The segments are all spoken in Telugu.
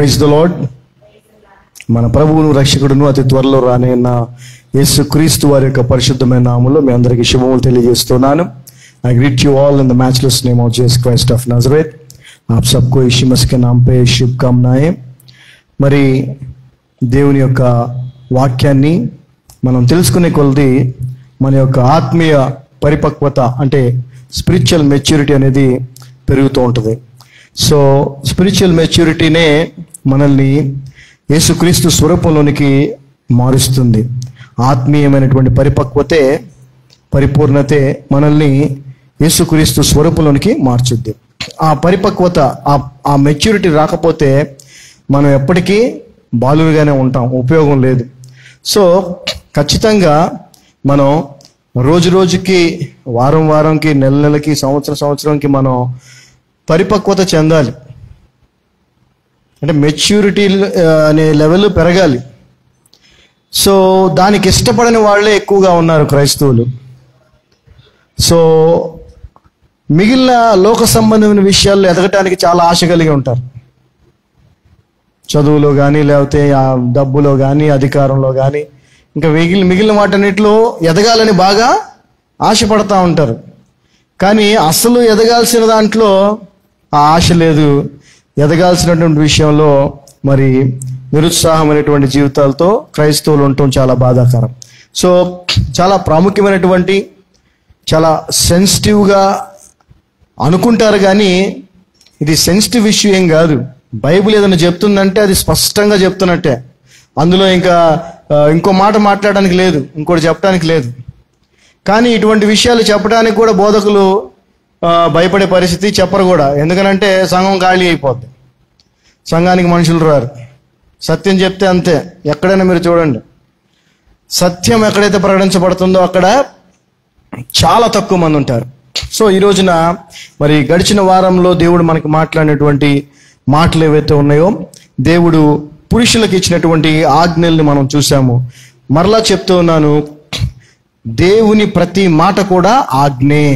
Praise the lord. మన ప్రభువును రక్షకుడును అతి త్వరలో రానైన యేసుక్రీస్తు వారి యొక్క పరిశుద్ధమైన నామములో మీ అందరికీ శుభములు తెలియజేస్తున్నాను. I greet you all in the matchless name of Jesus Christ of Nazareth. आप सबको यीशु मसीह के नाम पे शुभकामनाएं. మరి దేవుని యొక్క వాక్యాన్ని మనం తెలుసుకునే కొలది మన యొక్క ఆత్మీయ పరిపక్వత అంటే స్పిరిచువల్ మెచ్యూరిటీ అనేది పెరుగుతూ ఉంటుంది. సో స్పిరిచువల్ మెచ్యూరిటీనే మనల్ని యేసుక్రీస్తు స్వరూపంలోనికి మారుస్తుంది. ఆత్మీయమైనటువంటి పరిపక్వతే పరిపూర్ణతే మనల్ని యేసుక్రీస్తు స్వరూపంలోనికి మార్చుద్ది. ఆ పరిపక్వత ఆ మెచ్యూరిటీ రాకపోతే మనం ఎప్పటికీ బాలులుగానే ఉంటాం, ఉపయోగం లేదు. సో ఖచ్చితంగా మనం రోజు రోజుకి, వారం వారంకి, నెల నెలకి, సంవత్సరంకి మనం పరిపక్వత చెందాలి. అంటే మెచ్యూరిటీ అనే లెవెల్ పెరగాలి. సో దానికి ఇష్టపడని వాళ్ళే ఎక్కువగా ఉన్నారు క్రైస్తవులు. సో మిగిలిన లోక సంబంధమైన విషయాల్లో ఎదగటానికి చాలా ఆశ కలిగి ఉంటారు. చదువులో కానీ, లేకపోతే ఆ డబ్బులో కానీ, అధికారంలో కానీ, ఇంకా మిగిలిన వాటన్నిటిలో ఎదగాలని బాగా ఆశపడతా ఉంటారు. కానీ అసలు ఎదగాల్సిన దాంట్లో ఆ ఆశ లేదు. ఎదగాల్సినటువంటి విషయంలో మరి నిరుత్సాహమైనటువంటి జీవితాలతో క్రైస్తవులు ఉండటం చాలా బాధాకరం. సో చాలా ప్రాముఖ్యమైనటువంటి, చాలా సెన్సిటివ్గా అనుకుంటారు, కానీ ఇది సెన్సిటివ్ ఇష్యూ ఏం కాదు. బైబిల్ ఏదైనా చెప్తుందంటే అది స్పష్టంగా చెప్తున్నట్టే. అందులో ఇంకో మాట మాట్లాడడానికి లేదు, ఇంకోటి చెప్పడానికి లేదు. కానీ ఇటువంటి విషయాలు చెప్పడానికి కూడా బోధకులు భయపడే పరిస్థితి, చెప్పరు కూడా. ఎందుకనంటే సంఘం ఖాళీ అయిపోద్ది, సంఘానికి మనుషులు రారు. సత్యం చెప్తే అంతే. ఎక్కడైనా మీరు చూడండి, సత్యం ఎక్కడైతే ప్రకటించబడుతుందో అక్కడ చాలా తక్కువ మంది ఉంటారు. సో ఈ రోజున మరి గడిచిన వారంలో దేవుడు మనకి మాట్లాడినటువంటి మాటలు ఏవైతే ఉన్నాయో, దేవుడు పురుషులకు ఇచ్చినటువంటి ఆజ్ఞల్ని మనం చూసాము. మరలా చెప్తూ ఉన్నాను, దేవుని ప్రతి మాట కూడా ఆజ్ఞే.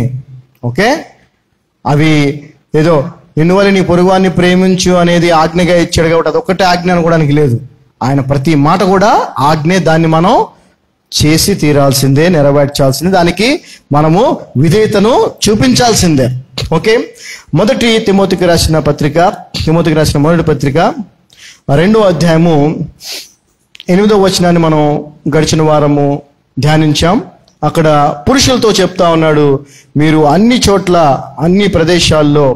ఓకే, అవి ఏదో నిన్నువల్ల నీ పొరుగువాన్ని ప్రేమించు అనేది ఆజ్ఞగా ఇచ్చాడు కాబట్టి అదొక్కటే ఆజ్ఞ అనుకోవడానికి లేదు. ఆయన ప్రతి మాట కూడా ఆజ్ఞే. దాన్ని మనం చేసి తీరాల్సిందే, నెరవేర్చాల్సిందే, దానికి మనము విధేయతను చూపించాల్సిందే. ఓకే, మొదటి తిమోతికి రాసిన మొదటి పత్రిక 2వ అధ్యాయము 8వ వచనాన్ని మనం గడిచిన వారము ధ్యానించాం. అక్కడ పురుషులతో చెప్తా ఉన్నాడు, మీరు అన్ని చోట్ల, అన్ని ప్రదేశాల్లో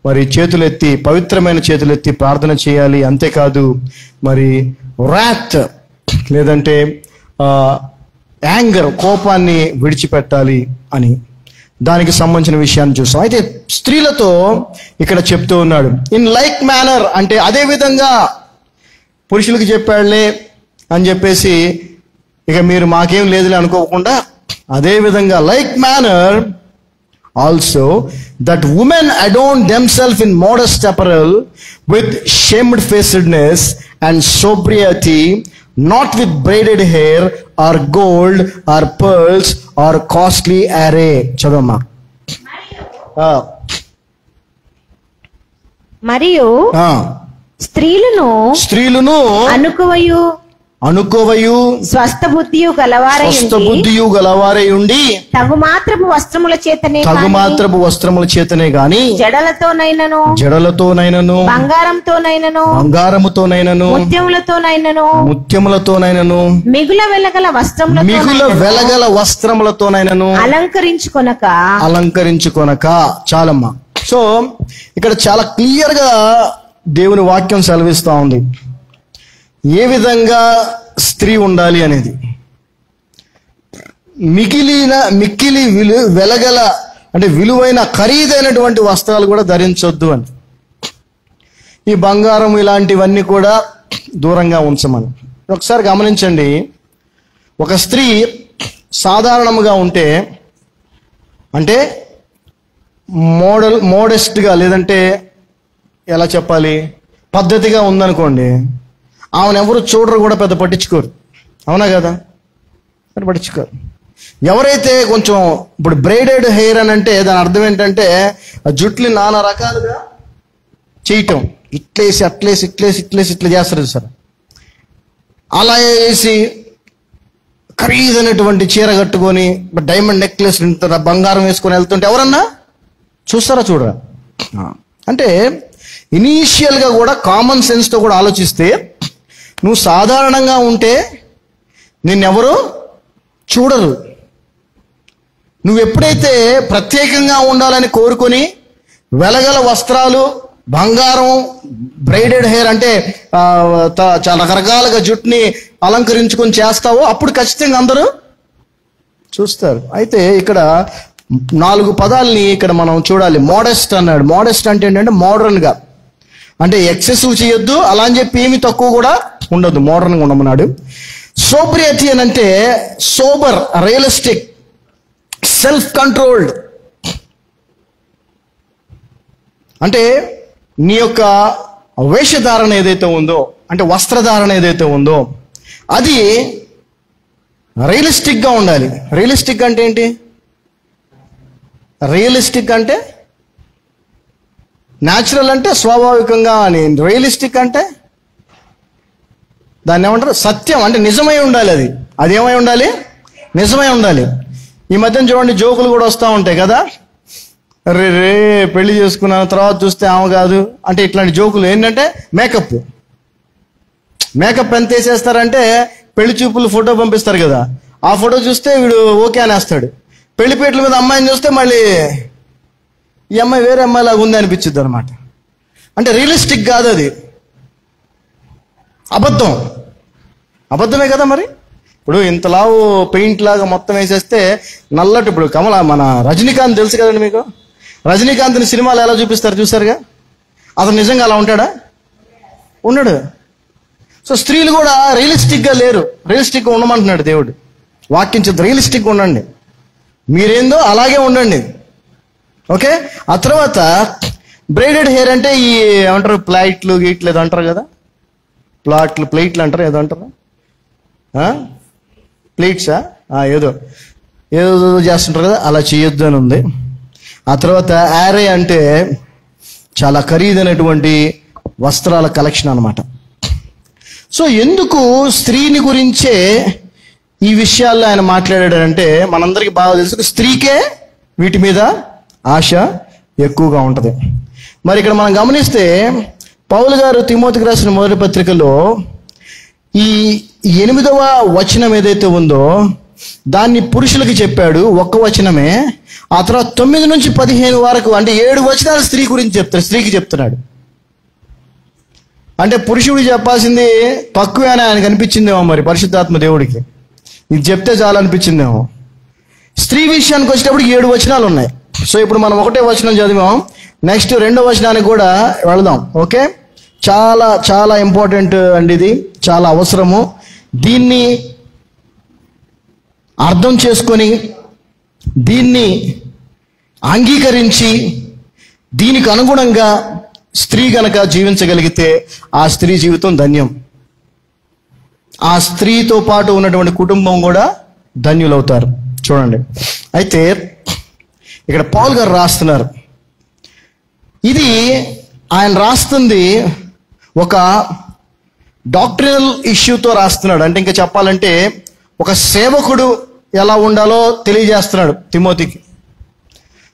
మరి చేతులెత్తి, పవిత్రమైన చేతులెత్తి ప్రార్థన చేయాలి. అంతేకాదు మరి వ్రాత్ లేదంటే యాంగర్, కోపాన్ని విడిచిపెట్టాలి అని, దానికి సంబంధించిన విషయాన్ని చూస్తాం. అయితే స్త్రీలతో ఇక్కడ చెప్తూ ఉన్నాడు, ఇన్ లైక్ మేనర్ అంటే అదే విధంగా పురుషులకు చెప్పాడులే అని చెప్పేసి ఇక మీరు మాకేం లేదులే అనుకోకుండా, అదే విధంగా like manner also that women adorn themselves in modest apparel with shamefacedness and sobriety, not with braided hair or gold or pearls or costly array. చదవమ్మా. మరియు స్త్రీలను అనుకోవయు స్వస్థ బుద్ధియు గలవారై ఉండి తగు మాత్రపు వస్త్రముల చేతనే గాని జడలతోనైనను బంగారముతోనైనను ముత్యములతోనైనను మిగుల వెలగల వస్త్రములతోనైనను అలంకరించుకొనక. చాలమ్మా. సో ఇక్కడ చాలా క్లియర్ గా దేవుని వాక్యం సెలవిస్తా ఉంది ఏ స్త్రీ ఉండాలి అనేది. మిక్కిలి వెలగల అంటే విలువైన ఖరీదైనటువంటి వస్త్రాలు కూడా ధరించొద్దు అని. ఈ బంగారం ఇలాంటివన్నీ కూడా దూరంగా ఉంచమని. ఒకసారి గమనించండి, ఒక స్త్రీ సాధారణంగా ఉంటే, అంటే మోడెస్ట్గా లేదంటే ఎలా చెప్పాలి, పద్ధతిగా ఉందనుకోండి, ఆమెను ఎవరు చూడరు కూడా, పెద్ద పట్టించుకోరు. అవునా కదా? పట్టించుకోరు. ఎవరైతే కొంచెం ఇప్పుడు బ్రైడెడ్ హెయిర్ అని అంటే దాని అర్థం ఏంటంటే జుట్లు నానా రకాలుగా చేయటం, ఇట్లేసి అట్లేసి ఇట్లా చేస్తారు సార్. అలా వేసి ఖరీదైనటువంటి చీర కట్టుకొని డైమండ్ నెక్లెస్ బంగారం వేసుకొని వెళ్తుంటే ఎవరన్నా చూస్తారా? చూడరా? అంటే ఇనీషియల్గా కూడా కామన్ సెన్స్తో కూడా ఆలోచిస్తే నువ్వు సాధారణంగా ఉంటే నిన్నెవరు చూడరు. నువ్వు ఎప్పుడైతే ప్రత్యేకంగా ఉండాలని కోరుకొని వెలగల వస్త్రాలు, బంగారం, బ్రైడెడ్ హెయిర్ అంటే చాలా రకరకాలుగా జుట్టుని అలంకరించుకొని చేస్తావో అప్పుడు ఖచ్చితంగా అందరూ చూస్తారు. అయితే ఇక్కడ 4 పదాలని ఇక్కడ మనం చూడాలి. మోడెస్ట్ అన్నాడు. మోడెస్ట్ అంటే ఏంటంటే మోడర్న్గా, అంటే ఎక్సెసివ్ చేయొద్దు, అలా అని చెప్పి ఏమి తక్కువ కూడా ఉండదు, మోడర్న్గా ఉండమన్నాడు. సోబ్రియటీ అని అంటే సోబర్, రియలిస్టిక్, సెల్ఫ్ కంట్రోల్డ్. అంటే నీ యొక్క వేషధారణ ఏదైతే ఉందో, అంటే వస్త్రధారణ ఏదైతే ఉందో అది రియలిస్టిక్గా ఉండాలి. రియలిస్టిక్ అంటే ఏంటి? రియలిస్టిక్ అంటే న్యాచురల్ అంటే స్వాభావికంగా అని, రియలిస్టిక్ అంటే దాన్ని ఏమంటారు? సత్యం అంటే నిజమై ఉండాలి. అది ఏమై ఉండాలి? నిజమై ఉండాలి. ఈ మధ్యన చూడండి జోకులు కూడా వస్తూ ఉంటాయి కదా, రే పెళ్లి చేసుకున్నాను తర్వాత చూస్తే ఆమె కాదు అంటే ఇట్లాంటి జోకులు. ఏంటంటే మేకప్ ఎంత వేసేస్తారంటే పెళ్లి చూపులు ఫోటో పంపిస్తారు కదా, ఆ ఫోటో చూస్తే వీడు ఓకే అనేస్తాడు. పెళ్లిపేటల మీద అమ్మాయిని చూస్తే మళ్ళీ ఈ అమ్మాయి వేరే అమ్మాయిలాగా ఉంది అనిపించింది అనమాట. అంటే రియలిస్టిక్ కాదు, అది అబద్ధమే కదా. మరి ఇప్పుడు ఇంతలావు పెయింట్ లాగా మొత్తం వేసేస్తే నల్లటి, ఇప్పుడు మన రజనీకాంత్ తెలుసు కదండి మీకు. రజనీకాంత్ని సినిమాలు ఎలా చూపిస్తారు చూసారుగా, అతను నిజంగా అలా ఉంటాడా? ఉండడు. సో స్త్రీలు కూడా రియలిస్టిక్గా లేరు, రియలిస్టిక్గా ఉండమంటున్నాడు దేవుడు. వాక్యం చెప్తే రియలిస్టిక్గా ఉండండి, మీరేందో అలాగే ఉండండి. ఓకే. ఆ తర్వాత బ్రైడెడ్ హెయిర్ అంటే ఈ ఏమంటారు, ప్లైట్లు గీట్లు ఏదో అంటారు కదా, ప్లేట్లు అంటారు, ఏదో అంటారు, ప్లేట్సా, ఏదో చేస్తుంటారు కదా, అలా చేయొద్దు అని ఉంది. ఆ తర్వాత యారే అంటే చాలా ఖరీదైనటువంటి వస్త్రాల కలెక్షన్ అనమాట. సో ఎందుకు స్త్రీని గురించే ఈ విషయాల్లో ఆయన మాట్లాడాడంటే మనందరికీ బాగా తెలుసు, స్త్రీకే వీటి మీద ఆశ ఎక్కువగా ఉంటుంది. మరి ఇక్కడ మనం గమనిస్తే పౌలు గారు తిమోతికి రాసిన మొదటి పత్రికలో ఈ 8వ వచనం ఏదైతే ఉందో దాన్ని పురుషులకి చెప్పాడు, ఒక్క వచనమే. ఆ తర్వాత 9 నుంచి 15 వరకు అంటే 7 వచనాలు స్త్రీ గురించి చెప్తాడు, స్త్రీకి చెప్తున్నాడు. అంటే పురుషుడు చెప్పాల్సింది తక్కువే అని ఆయనకు అనిపించిందేమో, మరి పరిశుద్ధాత్మ దేవుడికి ఇది చెప్తే చాలా అనిపించిందేమో. స్త్రీ విషయానికి వచ్చేటప్పుడు 7 వచనాలు ఉన్నాయి. సో ఇప్పుడు మనం 1వ వచనం చదివాం, నెక్స్ట్ 2వ వచనానికి కూడా వెళదాం. ఓకే. చాలా చాలా ఇంపార్టెంట్ అండి, ఇది చాలా అవసరము. దీన్ని అర్థం చేసుకొని దీన్ని అంగీకరించి దీనికి అనుగుణంగా స్త్రీ గనక జీవించగలిగితే ఆ స్త్రీ జీవితం ధన్యం, ఆ స్త్రీతో పాటు ఉన్నటువంటి కుటుంబం కూడా ధన్యులవుతారు. చూడండి, అయితే ఇక్కడ పౌల్ గారు రాస్తున్నారు, ఇది ఆయన రాస్తుంది ఒక డాక్టరినల్ ఇష్యూతో రాస్తున్నాడు. అంటే ఇంకా చెప్పాలంటే ఒక సేవకుడు ఎలా ఉండాలో తెలియజేస్తున్నాడు తిమోతికి.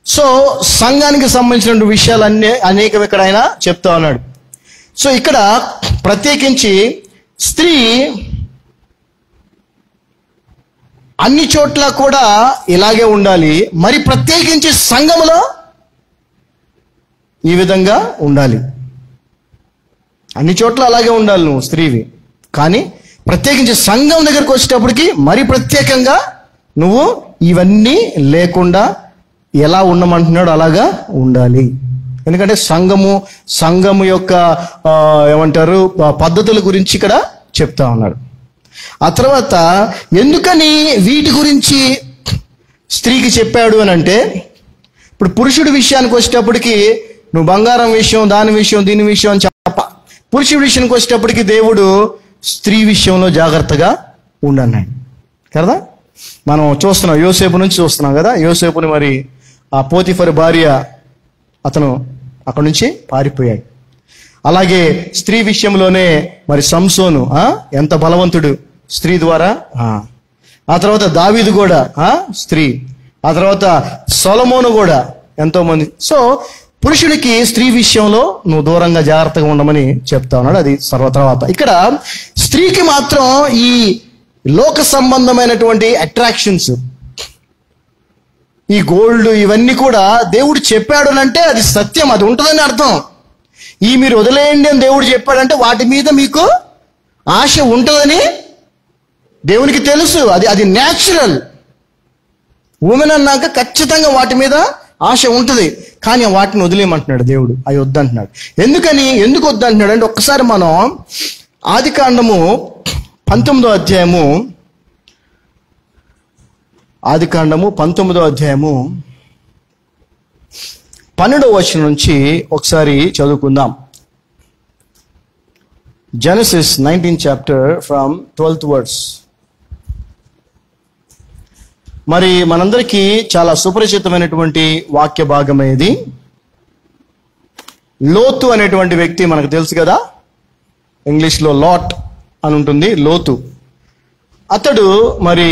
సో సంఘానికి సంబంధించిన విషయాలన్నీ అనేకం ఇక్కడ ఆయన చెప్తా ఉన్నాడు. సో ఇక్కడ ప్రత్యేకించి స్త్రీ అన్ని చోట్ల కూడా ఇలాగే ఉండాలి, మరి ప్రత్యేకించి సంఘములో ఈ విధంగా ఉండాలి. అన్ని చోట్ల అలాగే ఉండాలి నువ్వు స్త్రీవి, కానీ ప్రత్యేకించి సంఘం దగ్గరకు వచ్చేటప్పటికి మరి ప్రత్యేకంగా నువ్వు ఇవన్నీ లేకుండా ఎలా ఉండమంటున్నాడు అలాగా ఉండాలి. ఎందుకంటే సంఘము యొక్క ఏమంటారు పద్ధతుల గురించి ఇక్కడ చెప్తా ఉన్నాడు. ఆ తర్వాత ఎందుకని వీటి గురించి స్త్రీకి చెప్పాడు అని అంటే, ఇప్పుడు పురుషుడి విషయానికి వచ్చేటప్పటికి నువ్వు బంగారం విషయం, దాని విషయం, దీని విషయం అని చెప్ప. పురుషుడి విషయానికి వచ్చేటప్పటికి దేవుడు స్త్రీ విషయంలో జాగ్రత్తగా ఉండన్నాడు కదా. మనం చూస్తున్నాం, యోసేపు నుంచి చూస్తున్నాం కదా. యోసేపుని మరి ఆ పోతిఫర్ భార్య, అతను అక్కడి నుంచి పారిపోయాడు. అలాగే స్త్రీ విషయంలోనే మరి సంసోను ఎంత బలవంతుడు స్త్రీ ద్వారా. ఆ తర్వాత దావీదు కూడా స్త్రీ. ఆ తర్వాత సొలొమోను కూడా ఎంతో మంది. సో పురుషుడికి స్త్రీ విషయంలో నువ్వు దూరంగా జాగ్రత్తగా ఉండమని చెప్తా ఉన్నాడు. అది తర్వాత ఇక్కడ స్త్రీకి మాత్రం ఈ లోక సంబంధమైనటువంటి అట్రాక్షన్స్, ఈ గోల్డ్ ఇవన్నీ కూడా దేవుడు చెప్పాడు అంటే అది సత్యం, అది ఉంటుందని అర్థం. ఈ మీరు వదిలేయండి అని దేవుడు చెప్పాడంటే వాటి మీద మీకు ఆశ ఉంటుందని దేవునికి తెలుసు. అది న్యాచురల్. ఉమెన్ అన్నాక ఖచ్చితంగా వాటి మీద ఆశ ఉంటుంది. కానీ వాటిని వదిలేయమంటున్నాడు దేవుడు. అవి వద్దంటున్నాడు. ఎందుకు వద్దంటున్నాడు అంటే ఒక్కసారి మనం ఆదికాండము 19వ అధ్యాయము 12వ వచనం నుంచి ఒకసారి చదువుకుందాం. Genesis 19th chapter from 12th verse. మరి మనందరికీ చాలా సుపరిచితమైనటువంటి వాక్య భాగమేది. లోతు అనేటువంటి వ్యక్తి మనకు తెలుసు కదా, ఇంగ్లీష్లో లాట్ అని ఉంటుంది. లోతు అతడు మరి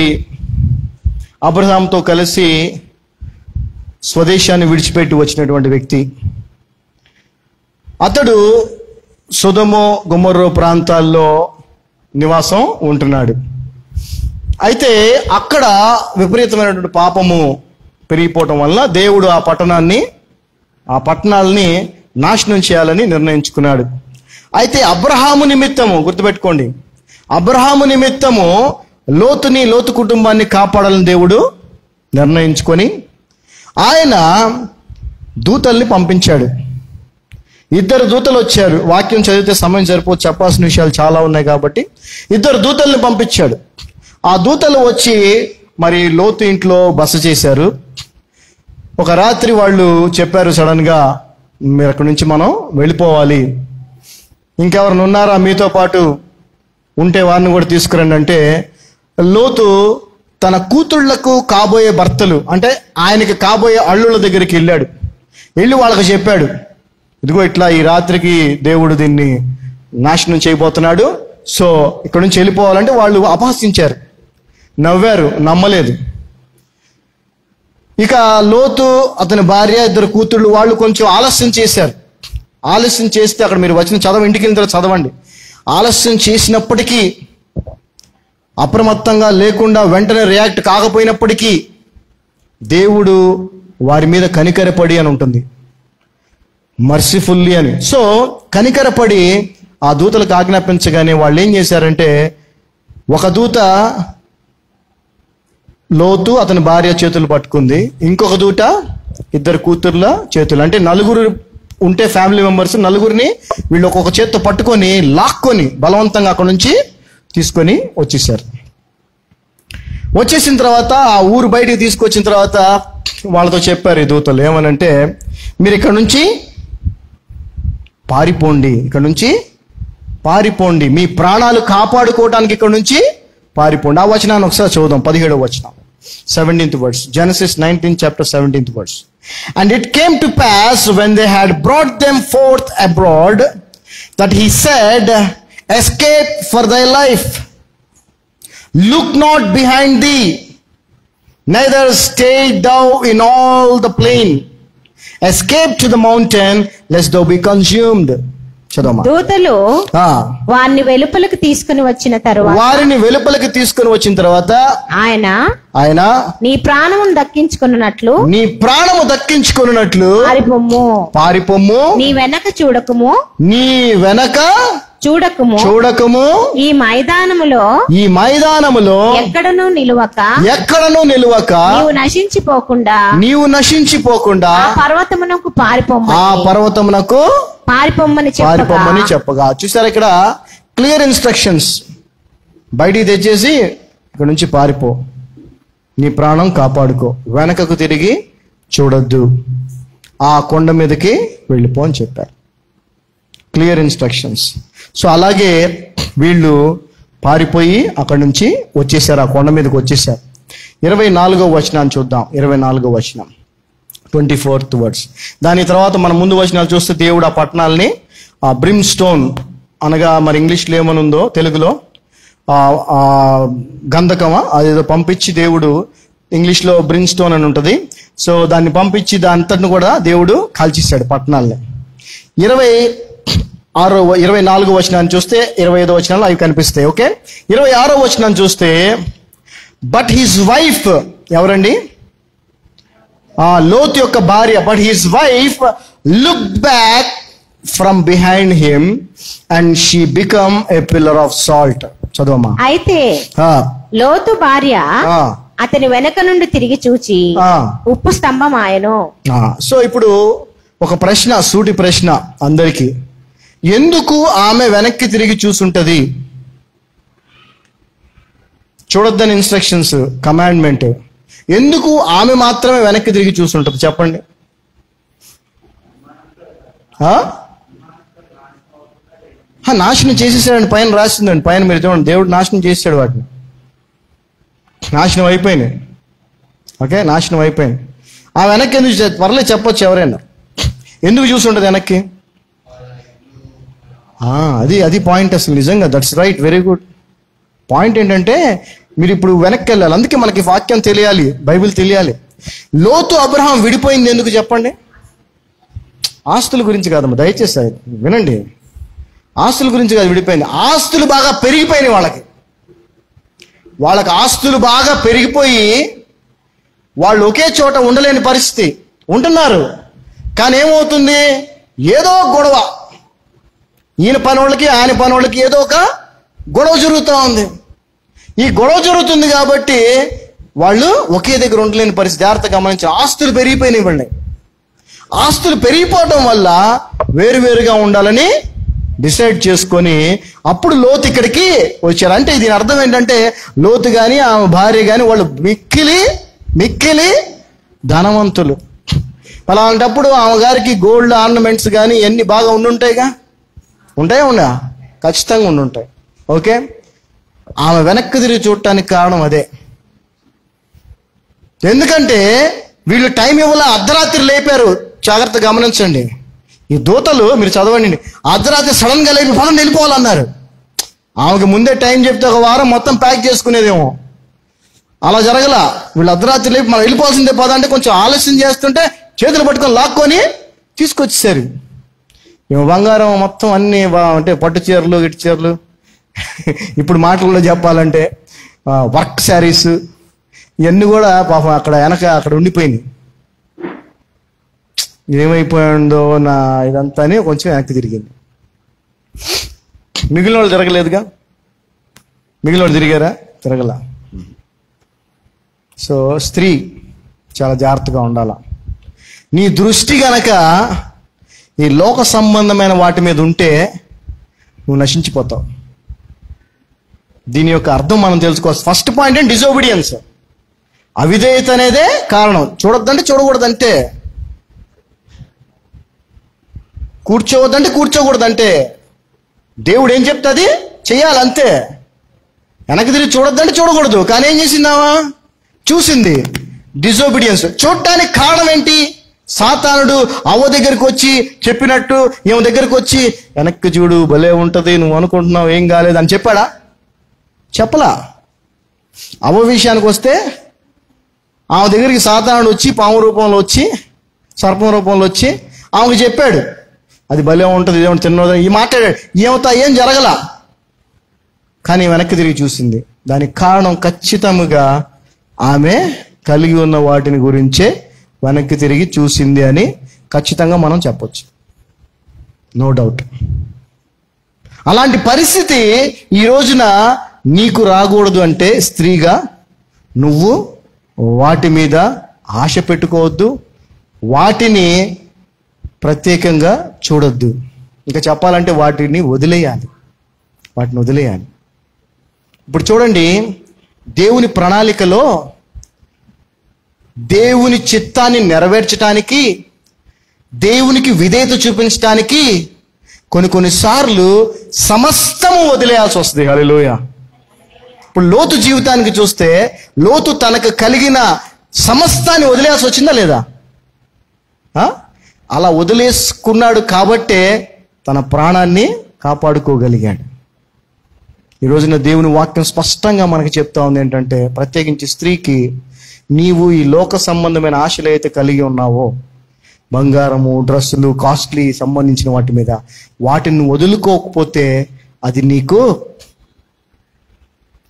అబ్రహాంతో కలిసి స్వదేశాన్ని విడిచిపెట్టి వచ్చినటువంటి వ్యక్తి. అతడు సొదొమ గొమొర్రా ప్రాంతాల్లో నివాసం ఉంటున్నాడు. అయితే అక్కడ విపరీతమైనటువంటి పాపము పెరిగిపోవటం వల్ల దేవుడు ఆ పట్టణాలని నాశనం చేయాలని నిర్ణయించుకున్నాడు. అయితే అబ్రహాము నిమిత్తము, గుర్తుపెట్టుకోండి, అబ్రహాము నిమిత్తము లోతు కుటుంబాన్ని కాపాడాలని దేవుడు నిర్ణయించుకొని ఆయన దూతల్ని పంపించాడు. 2 దూతలు వచ్చారు. వాక్యం చదివితే సమయం సరిపోదు, చెప్పాల్సిన విషయాలు చాలా ఉన్నాయి కాబట్టి 2 దూతల్ని పంపించాడు. ఆ దూతలు వచ్చి మరి లోతు ఇంట్లో బస చేశారు. ఒక రాత్రి వాళ్ళు చెప్పారు సడన్గా, మీరు అక్కడి నుంచి మనం వెళ్ళిపోవాలి, ఇంకెవరిని ఉన్నారా మీతో పాటు, ఉంటే వారిని కూడా తీసుకురండి అంటే లోతు తన కూతుళ్లకు కాబోయే భర్తలు, అంటే ఆయనకి కాబోయే అల్లుళ్ళ దగ్గరికి వెళ్ళి వాళ్ళకి చెప్పాడు, ఇదిగో ఇట్లా ఈ రాత్రికి దేవుడు దీన్ని నాశనం చేయబోతున్నాడు, సో ఇక్కడ నుంచి వెళ్ళిపోవాలంటే వాళ్ళు అపహసించారు, నవ్వారు, నమ్మలేదు. ఇక లోతు, అతని భార్య, 2 కూతుళ్ళు వాళ్ళు కొంచెం ఆలస్యం చేశారు. ఆలస్యం చేస్తే అక్కడ మీరు వచ్చిన చదవ, ఇంటికి వెళ్ళిన తర్వాత చదవండి. ఆలస్యం చేసినప్పటికీ, అప్రమత్తంగా లేకుండా వెంటనే రియాక్ట్ కాకపోయినప్పటికీ దేవుడు వారి మీద కనికరపడి అని ఉంటుంది, మర్సిఫుల్లీ అని. సో కనికరపడి ఆ దూతలకు ఆజ్ఞాపించగానే వాళ్ళు ఏం చేశారంటే, ఒక దూత లోతు అతని భార్య చేతులు పట్టుకుంది, ఇంకొక దూత 2 కూతుర్ల చేతులు, అంటే 4 ఉంటే ఫ్యామిలీ మెంబర్స్, 4 వీళ్ళు ఒక్కొక్క చేత్తో పట్టుకొని లాక్కొని బలవంతంగా అక్కడ నుంచి తీసుకొని వచ్చేసారు. వచ్చేసిన తర్వాత ఆ ఊరు బయటికి తీసుకొచ్చిన తర్వాత వాళ్ళతో చెప్పారు ఈ దూతలు ఏమనంటే, మీరు ఇక్కడ నుంచి పారిపోండి, మీ ప్రాణాలు కాపాడుకోవడానికి ఇక్కడ నుంచి పారిపోండి. ఆ వచనాన్ని ఒకసారి చదువుదాం, 17వ వచనం, 17th verse, Genesis 19th chapter 17th verse. And it came to pass when they had brought them forth abroad that he said, escape for thy life, look not behind thee, neither stay thou in all the plain, escape to the mountain lest thou be consumed. దూతలు వారిని వెలుపలికి తీసుకుని వచ్చిన తర్వాత ఆయన నీ ప్రాణము దక్కించుకున్నట్లు పారిపొమ్ము, నీ వెనక చూడకము, ఈ మైదానములో ఎక్కడనూ నిలువక నీవు నశించిపోకుండా ఆ పర్వతమునకు పారిపోమ్మని చెప్పగా. చూసారా, ఇక్కడ క్లియర్ ఇన్స్ట్రక్షన్స్. బయటికి తెచ్చేసి ఇక్కడ నుంచి పారిపో, నీ ప్రాణం కాపాడుకో, వెనకకు తిరిగి చూడొద్దు, ఆ కొండ మీదకి వెళ్ళిపో అని చెప్పారు. Clear instructions. సో అలాగే వీళ్ళు పారిపోయి అక్కడి నుంచి వచ్చేసారు, ఆ కొండ మీదకి వచ్చేసారు. 24వ వచనాన్ని చూద్దాం. 24వ వచనం, 24th verse. దాని తర్వాత మనం ముందు వచనాలు చూస్తే దేవుడు ఆ పట్టణాలని ఆ బ్రిమ్ స్టోన్ అనగా మరి ఇంగ్లీష్లో ఏమనుందో తెలుగులో గంధకమా అదేదో పంపించి దేవుడు, ఇంగ్లీష్లో బ్రిమ్ స్టోన్ అని ఉంటుంది. సో దాన్ని పంపించి దాంతటిని కూడా దేవుడు కాల్చేశాడు పట్టణాలని. 24వ వచనాన్ని చూస్తే 25వ వచనాలు అవి కనిపిస్తాయి. ఓకే, 26వ వచనాన్ని చూస్తే బట్ హిజ్ వైఫ్, ఎవరండి? లోతు యొక్క భార్య. But his wife look back from behind him and she become a pillar of salt. చదవమ్మా. అయితే లోతు భార్య అతని వెనక నుండి తిరిగి చూచి ఉప్పు స్తంభం ఆయను. సో ఇప్పుడు ఒక ప్రశ్న, సూటి ప్రశ్న అందరికీ. ఎందుకు ఆమె వెనక్కి తిరిగి చూసుంటది? చూడొద్దని ఇన్స్ట్రక్షన్స్, కమాండ్మెంట్. ఎందుకు ఆమె మాత్రమే వెనక్కి తిరిగి చూసుంటది చెప్పండి? నాశనం చేసేసాడని పైన రాసిందండి. పైన మీరు చూడండి, దేవుడు నాశనం చేసాడు వాటిని. నాశనం అయిపోయినాయి. ఓకే, నాశనం అయిపోయింది. ఆ వెనక్కి ఎందుకు పర్లేదు చెప్పొచ్చు ఎవరైనా. ఎందుకు చూసుంటది వెనక్కి? అది పాయింట్ అసలు. నిజంగా that's right, very good point. ఏంటంటే మీరు ఇప్పుడు వెనక్కి వెళ్ళాలి. అందుకే మనకి వాక్యం తెలియాలి, బైబిల్ తెలియాలి. లోతు అబ్రహాం విడిపోయింది ఎందుకు చెప్పండి? ఆస్తుల గురించి కాదమ్మా, దయచేసి వినండి. ఆస్తుల గురించి కాదు విడిపోయింది. ఆస్తులు బాగా పెరిగిపోయినాయి వాళ్ళకి ఆస్తులు బాగా పెరిగిపోయి వాళ్ళు ఒకే చోట ఉండలేని పరిస్థితి. ఉంటున్నారు కానీ ఏమవుతుంది? ఏదో గొడవ, ఈయన పనోళ్ళకి ఆయన పనోళ్ళకి ఏదో ఒక గొడవ జరుగుతూ ఉంది. ఈ గొడవ జరుగుతుంది కాబట్టి వాళ్ళు ఒకే దగ్గర ఉండలేని పరిస్థితి. జాగ్రత్త గమనించి, ఆస్తులు పెరిగిపోయినాయి వాళ్ళని. ఆస్తులు పెరిగిపోవటం వల్ల వేరువేరుగా ఉండాలని డిసైడ్ చేసుకొని అప్పుడు లోతు ఇక్కడికి వచ్చారు. అంటే దీని అర్థం ఏంటంటే లోతు కానీ ఆమె భార్య కానీ వాళ్ళు మిక్కిలి ధనవంతులు. అలాంటప్పుడు ఆమె గారికి గోల్డ్ ఆర్నమెంట్స్ కానీ ఇవన్నీ బాగా ఉండుంటాయిగా. ఉంటాయా? ఖచ్చితంగా ఉండుంటాయి. ఓకే, ఆమె వెనక్కి తిరిగి చూడటానికి కారణం అదే. ఎందుకంటే వీళ్ళు టైం ఇవ్వాల, అర్ధరాత్రి లేపారు. జాగ్రత్త గమనించండి. ఈ దూతలు మీరు చదవండి, అర్ధరాత్రి సడన్ గా లేపి పదం వెళ్ళిపోవాలన్నారు. ఆమెకి ముందే టైం చెప్తే ఒక వారం మొత్తం ప్యాక్ చేసుకునేదేమో. అలా జరగల. వీళ్ళు అర్ధరాత్రి లేపి మనం వెళ్ళిపోవాల్సిందే పద అంటే కొంచెం ఆలస్యం చేస్తుంటే చేతులు పట్టుకొని లాక్కొని తీసుకొచ్చేసారు. బంగారం మొత్తం అన్ని అంటే పట్టు చీరలు, ఇటు చీరలు, ఇప్పుడు మాటల్లో చెప్పాలంటే వర్క్ శారీస్, ఇవన్నీ కూడా పాపం అక్కడ ఉండిపోయినాయి. ఏమైపోయిందో నా ఇదంతా అని కొంచెం వెనక్కి తిరిగింది. మిగిలిన వాళ్ళు తిరగలేదుగా. మిగిలిన వాళ్ళు తిరిగారా? తిరగల. సో స్త్రీ చాలా జాగ్రత్తగా ఉండాల. నీ దృష్టి గనక ఈ లోక సంబంధమైన వాటి మీద ఉంటే నువ్వు నశించిపోతావు. దీని యొక్క అర్థం మనం తెలుసుకోవాలి. ఫస్ట్ పాయింట్ ఏంటి? డిజోబీడియన్స్, అవిధేయత అనేదే కారణం. చూడొద్దంటే చూడకూడదంటే, కూర్చోవద్దంటే కూర్చోకూడదంటే, దేవుడు ఏం చెప్తే అది చెయ్యాలంతే. వెనక్కి తిరిగి చూడొద్దంటే చూడకూడదు. కానీ ఏం చేసిందామా? చూసింది. డిజోబీడియన్స్. చూడటానికి కారణం ఏంటి? సాతానుడు అవ్వ దగ్గరికి వచ్చి చెప్పినట్టు ఈమె దగ్గరికి వచ్చి వెనక్కి చూడు భలే ఉంటది, నువ్వు అనుకుంటున్నావు ఏం కాలేదు అని చెప్పాడా? చెప్పలా. అవ్వ విషయానికి వస్తే ఆమె దగ్గరికి సాతానుడు వచ్చి పాము రూపంలో వచ్చి, సర్పం రూపంలో వచ్చి ఆమెకు చెప్పాడు అది భలే ఉంటుంది, ఇదేమో తిన్నది ఈ మాట్లాడాడు. ఏమవుతా ఏం జరగల. కానీ వెనక్కి తిరిగి చూసింది. దానికి కారణం ఖచ్చితంగా ఆమె కలిగి ఉన్న వాటిని గురించే వెనక్కి తిరిగి చూసింది అని ఖచ్చితంగా మనం చెప్పొచ్చు. No doubt. అలాంటి పరిస్థితి ఈ రోజున నీకు రాకూడదు అంటే స్త్రీగా నువ్వు వాటి మీద ఆశ పెట్టుకోవద్దు, వాటిని ప్రత్యేకంగా చూడొద్దు. ఇంకా చెప్పాలంటే వాటిని వదిలేయాలి. ఇప్పుడు చూడండి, దేవుని ప్రణాళికలో దేవుని చిత్తాన్ని నెరవేర్చడానికి, దేవునికి విధేయత చూపించడానికి కొన్నిసార్లు సమస్తము వదిలేయాల్సి వస్తుంది. హల్లెలూయా. ఇప్పుడు లోతు జీవితానికి చూస్తే లోతు తనకు కలిగిన సమస్తాన్ని వదిలేయాల్సి వచ్చిందా లేదా? అలా వదిలేసుకున్నాడు కాబట్టే తన ప్రాణాన్ని కాపాడుకోగలిగాడు. ఈ రోజున దేవుని వాక్యం స్పష్టంగా మనకి చెప్తా ఉంది ఏంటంటే, ప్రత్యేకించి స్త్రీకి, నీవు ఈ లోక సంబంధమైన ఆశలు అయితే కలిగి ఉన్నావో, బంగారము, డ్రెస్సులు, కాస్ట్లీ సంబంధించిన వాటి మీద, వాటిని వదులుకోకపోతే అది నీకు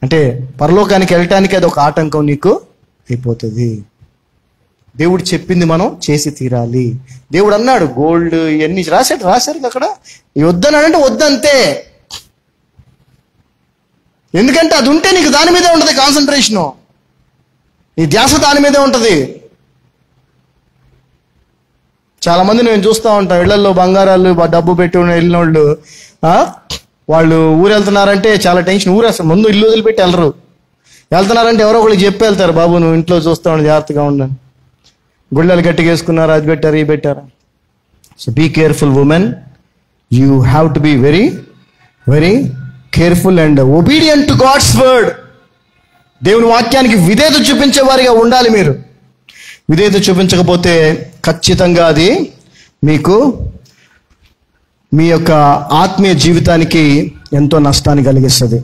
అంటే పరలోకానికి వెళ్ళటానికి అది ఒక ఆటంకం నీకు అయిపోతుంది. దేవుడు చెప్పింది మనం చేసి తీరాలి. దేవుడు అన్నాడు, గోల్డ్ ఇవన్నీ రాశారు అక్కడ. వద్దన్నాడంటే వద్దంతే. ఎందుకంటే అది ఉంటే నీకు దాని మీదే ఉంటుంది కాన్సన్ట్రేషను, నీ ధ్యాస దాని మీదే ఉంటుంది. చాలా మంది నేను చూస్తూ ఉంటాను, ఇళ్లలో బంగారాలు డబ్బు పెట్టి వెళ్ళిన వాళ్ళు ఊరు వెళ్తున్నారంటే చాలా టెన్షన్. ఊరు అసలు ముందు ఇల్లు వదిలిపెట్టి వెళ్ళరు. వెళ్తున్నారంటే ఎవరో ఒకరికి చెప్పి వెళ్తారు, బాబు నువ్వు ఇంట్లో చూస్తూ ఉండి జాగ్రత్తగా ఉండని, గుళ్ళలు గట్టిగా వేసుకున్నారు, అది పెట్టారు, ఇది పెట్టారు. So be careful women, you have to be very very careful and obedient to God's word. దేవుని వాక్యానికి విధేయత చూపించే వారిగా ఉండాలి. మీరు విధేయత చూపించకపోతే ఖచ్చితంగా అది మీకు మీ యొక్క ఆత్మీయ జీవితానికి ఎంతో నష్టాన్ని కలిగిస్తుంది.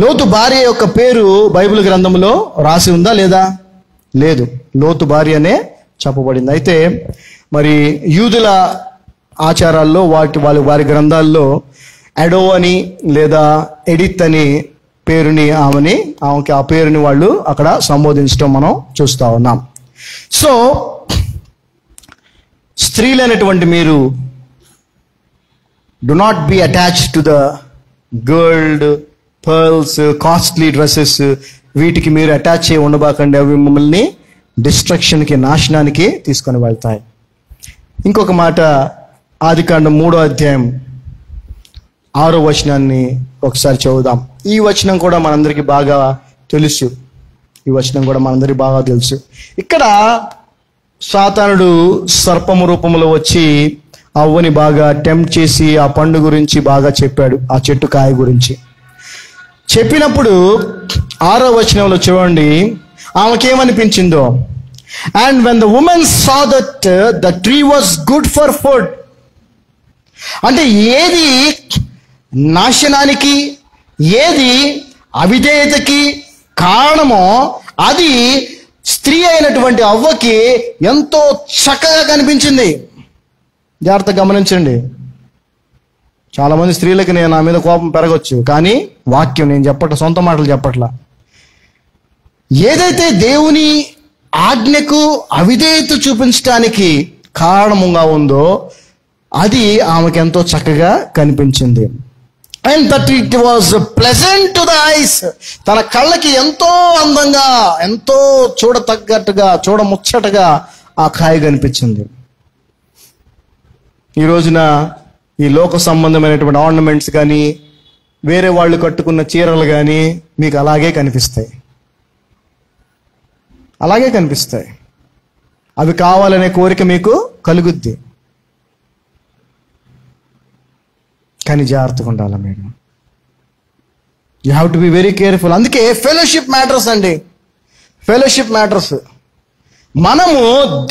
లోతు భార్య యొక్క పేరు బైబిల్ గ్రంథంలో రాసి ఉందా లేదా? లేదు, లోతు భార్య అనే చెప్పబడింది. అయితే మరి యూదుల ఆచారాల్లో వారి గ్రంథాల్లో ఎడో అని లేదా ఎడిత్ అని ఆమెకి ఆ పేరుని వాళ్ళు అక్కడ సంబోధించడం మనం చూస్తూ ఉన్నాం. సో స్త్రీలైనటువంటి మీరు do not be attached to the gold, pearls, costly dresses. వీటికి మీరు అటాచ్ అయ్యి ఉండబాకండి. అవి మిమ్మల్ని డిస్ట్రక్షన్కి, నాశనానికి తీసుకొని వెళ్తాయి. ఇంకొక మాట, ఆదికాండం 3వ అధ్యాయం 6వ వచనాన్ని ఒకసారి చదువుదాం. ఈ వచనం కూడా మనందరికీ బాగా తెలుసు. ఇక్కడ సాతానుడు సర్పము రూపంలో వచ్చి అవ్వని బాగా టెంప్ట్ చేసి ఆ పండు గురించి బాగా చెప్పాడు, ఆ చెట్టు కాయ గురించి చెప్పినప్పుడు 6వ వచనంలో చూడండి, ఆమెకేమనిపించిందో. And when the woman saw that the tree was good for food. అంటే ఏది నాశనానికి, ఏది అవిధేయతకి కారణమో అది స్త్రీ అయినటువంటి అవ్వకి ఎంతో చక్కగా కనిపించింది. జాగ్రత్తగా గమనించండి. చాలా మంది స్త్రీలకి నా మీద కోపం పెరగచ్చు, కానీ వాక్యం నేను సొంత మాటలు చెప్పట్లా. ఏదైతే దేవుని ఆజ్ఞకు అవిధేయత చూపించడానికి కారణముగా ఉందో అది ఆమెకు ఎంతో చక్కగా కనిపించింది. And that it was pleasant to the ice. తన కళ్ళకి ఎంతో అందంగా, ఎంతో చూడతగ్గట్టుగా, చూడముచ్చటగా ఆ కాయ కనిపించింది. ఈ రోజున ఈ లోక సంబంధమైనటువంటి ఆర్నమెంట్స్ కానీ, వేరే వాళ్ళు కట్టుకున్న చీరలు కానీ మీకు అలాగే కనిపిస్తాయి. అవి కావాలనే కోరిక మీకు కలుగుద్ది. కానీ జాగ్రత్తగా ఉండాలి మీరు. You have to be very careful. అందుకే ఫెలోషిప్ మ్యాటర్స్ అండి. మనము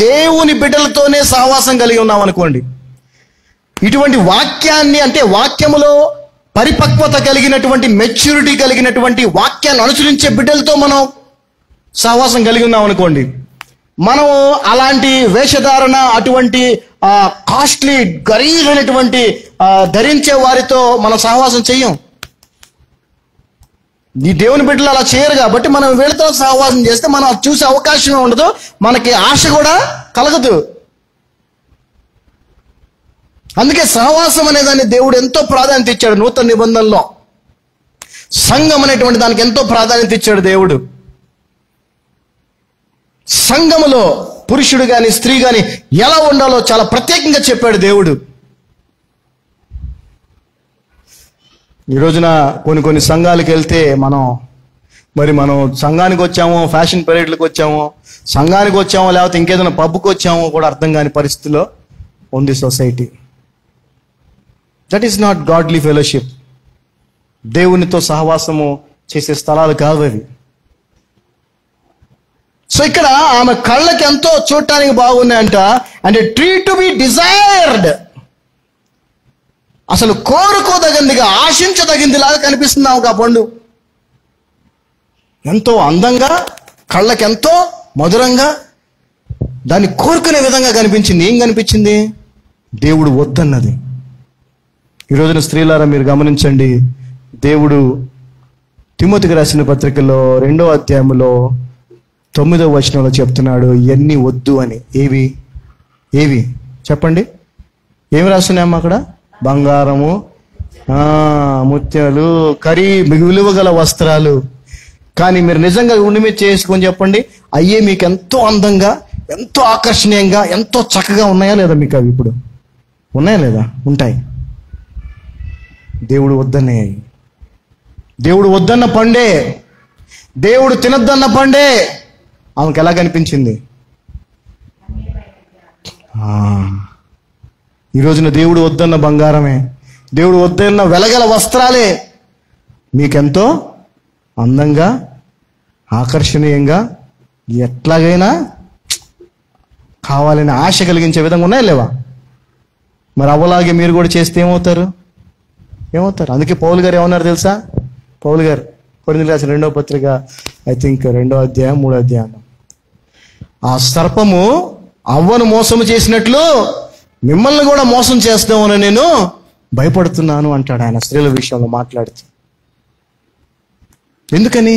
దేవుని బిడ్డలతోనే సహవాసం కలిగి ఉన్నాం అనుకోండి, ఇటువంటి వాక్యాన్ని, అంటే వాక్యములో పరిపక్వత కలిగినటువంటి, మెచ్యూరిటీ కలిగినటువంటి, వాక్యాన్ని అనుసరించే బిడ్డలతో మనం సహవాసం కలిగి ఉన్నాం అనుకోండి, మనం అలాంటి వేషధారణ, అటువంటి కాస్ట్లీ గరీబైనటువంటి ధరించే వారితో మనం సహవాసం చెయ్యం. ఈ దేవుని బిడ్డలు అలా చేయరు కాబట్టి మనం వీళ్ళతో సహవాసం చేస్తే మనం అది చూసే అవకాశమే ఉండదు, మనకి ఆశ కూడా కలగదు. అందుకే సహవాసం అనేదాన్ని దేవుడు ఎంతో ప్రాధాన్యత ఇచ్చాడు. నూతన నిబంధనలో సంఘం అనేటువంటి దానికి ఎంతో ప్రాధాన్యత ఇచ్చాడు దేవుడు. సంఘములో పురుషుడు కానీ స్త్రీ కానీ ఎలా ఉండాలో చాలా ప్రత్యేకంగా చెప్పాడు దేవుడు. ఈ రోజున కొన్ని సంఘాలకు వెళ్తే మనం సంఘానికి వచ్చామో, ఫ్యాషన్ పరేడ్లకు వచ్చామో, సంఘానికి వచ్చామో, లేకపోతే ఇంకేదైనా పబ్కి వచ్చామో కూడా అర్థం కాని పరిస్థితిలో ఉంది society. That is not godly fellowship. దేవునితో సహవాసము చేసే స్థలాలు కావు అవి. సో ఇక్కడ ఆమె కళ్ళకి ఎంతో చూడటానికి బాగున్నాయంట. And tree to be desired. అసలు కోరుకోదగిందిగా, ఆశించదగిందిలాగా కనిపిస్తుంది ఆమెకు ఆ పండు. ఎంతో అందంగా, కళ్ళకెంతో మధురంగా, దాన్ని కోరుకునే విధంగా కనిపించింది. ఏం కనిపించింది? దేవుడు వద్దన్నది. ఈ రోజున స్త్రీలారా మీరు గమనించండి, దేవుడు తిమోతికి రాసిన పత్రికలో 2వ అధ్యాయంలో 9వ వచనంలో చెప్తున్నాడు ఇవన్నీ వద్దు అని. ఏవి చెప్పండి? ఏమి రాస్తున్నాయమ్మా అక్కడ? బంగారము, ముత్యాలు, విలువ గల వస్త్రాలు. కానీ మీరు నిజంగా ఉండి మీద చేసుకొని చెప్పండి, అయ్యే మీకు ఎంతో అందంగా, ఎంతో ఆకర్షణీయంగా, ఎంతో చక్కగా ఉన్నాయా లేదా? మీకు అవి ఇప్పుడు ఉన్నాయా లేదా? ఉంటాయి. దేవుడు వద్దనే, దేవుడు వద్దన్న పండే, దేవుడు తినొద్దన్న పండే ఆమెకు ఎలా కనిపించింది? ఈ రోజున దేవుడు వద్దన్న బంగారమే, దేవుడు వద్దన్న వెలగల వస్త్రాలే మీకెంతో అందంగా, ఆకర్షణీయంగా, ఎట్లాగైనా కావాలని ఆశ కలిగించే విధంగా ఉన్నాయా లేవా? మరి అవలాగే మీరు కూడా చేస్తే ఏమవుతారు? అందుకే పౌలు గారు ఏమన్నారు తెలుసా? పౌలు గారు కొరింథీయులకు రాసిన 2వ పత్రిక ఐ థింక్ 2వ అధ్యాయం 3వ అధ్యాయం, ఆ సర్పము అవ్వను మోసము చేసినట్లు మిమ్మల్ని కూడా మోసం చేస్తామని నేను భయపడుతున్నాను అంటాడు ఆయన స్త్రీల విషయంలో మాట్లాడుతూ. ఎందుకని?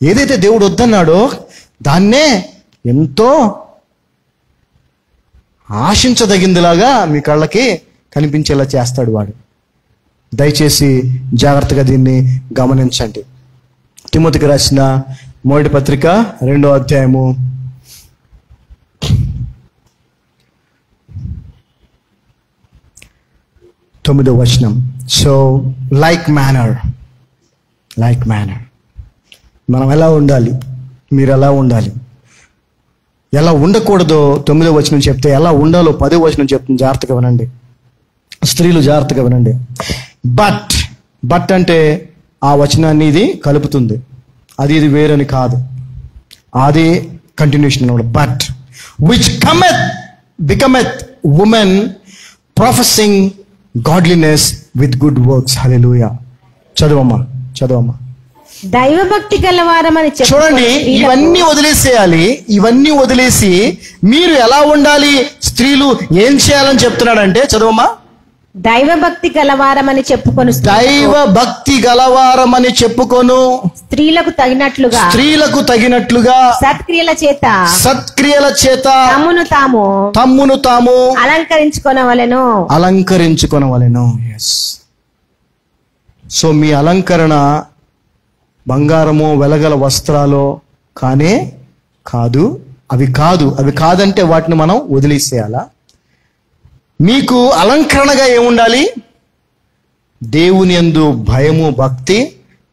ఏదైతే దేవుడు వద్దన్నాడో దాన్నే ఎంతో ఆశించదగిందిలాగా మీ కళ్ళకి కనిపించేలా చేస్తాడు వాడు. దయచేసి జాగ్రత్తగా దీన్ని గమనించండి. తిమోతికి రాసిన 1వ పత్రిక 2వ అధ్యాయము 9వ వచనం. సో లైక్ మేనర్ మనం ఎలా ఉండాలి, మీరు ఎలా ఉండాలి, ఎలా ఉండకూడదో 9వ వచనం చెప్తే, ఎలా ఉండాలో 10వ వచనం చెప్తుంది. జాగ్రత్తగా వినండి స్త్రీలు, జాగ్రత్తగా వినండి. బట్ అంటే ఆ వచనాన్ని ఇది కలుపుతుంది, అది ఇది వేరని కాదు, అది కంటిన్యూషన్ అన్నమాట. But which becometh women professing godliness with good works. హల్లెలూయా. చదవమ్మా. దైవభక్తి గలవారమని చూడండి, ఇవన్నీ వదిలేసేయాలి. ఇవన్నీ వదిలేసి మీరు ఎలా ఉండాలి, స్త్రీలు ఏం చేయాలని చెప్తున్నాడంటే, చదవమ్మా. దైవభక్తి గలవారమని చెప్పుకొను, స్త్రీలకు తగినట్లుగా సత్క్రియల చేత తమ్మును తాము అలంకరించుకొనవలెను. సో మీ అలంకరణ బంగారము, వెలగల వస్త్రాలు అవి కాదంటే వాటిని మనం వదిలేసేయాలా? మీకు అలంకరణగా ఏముండాలి? దేవుని యందు భయము, భక్తి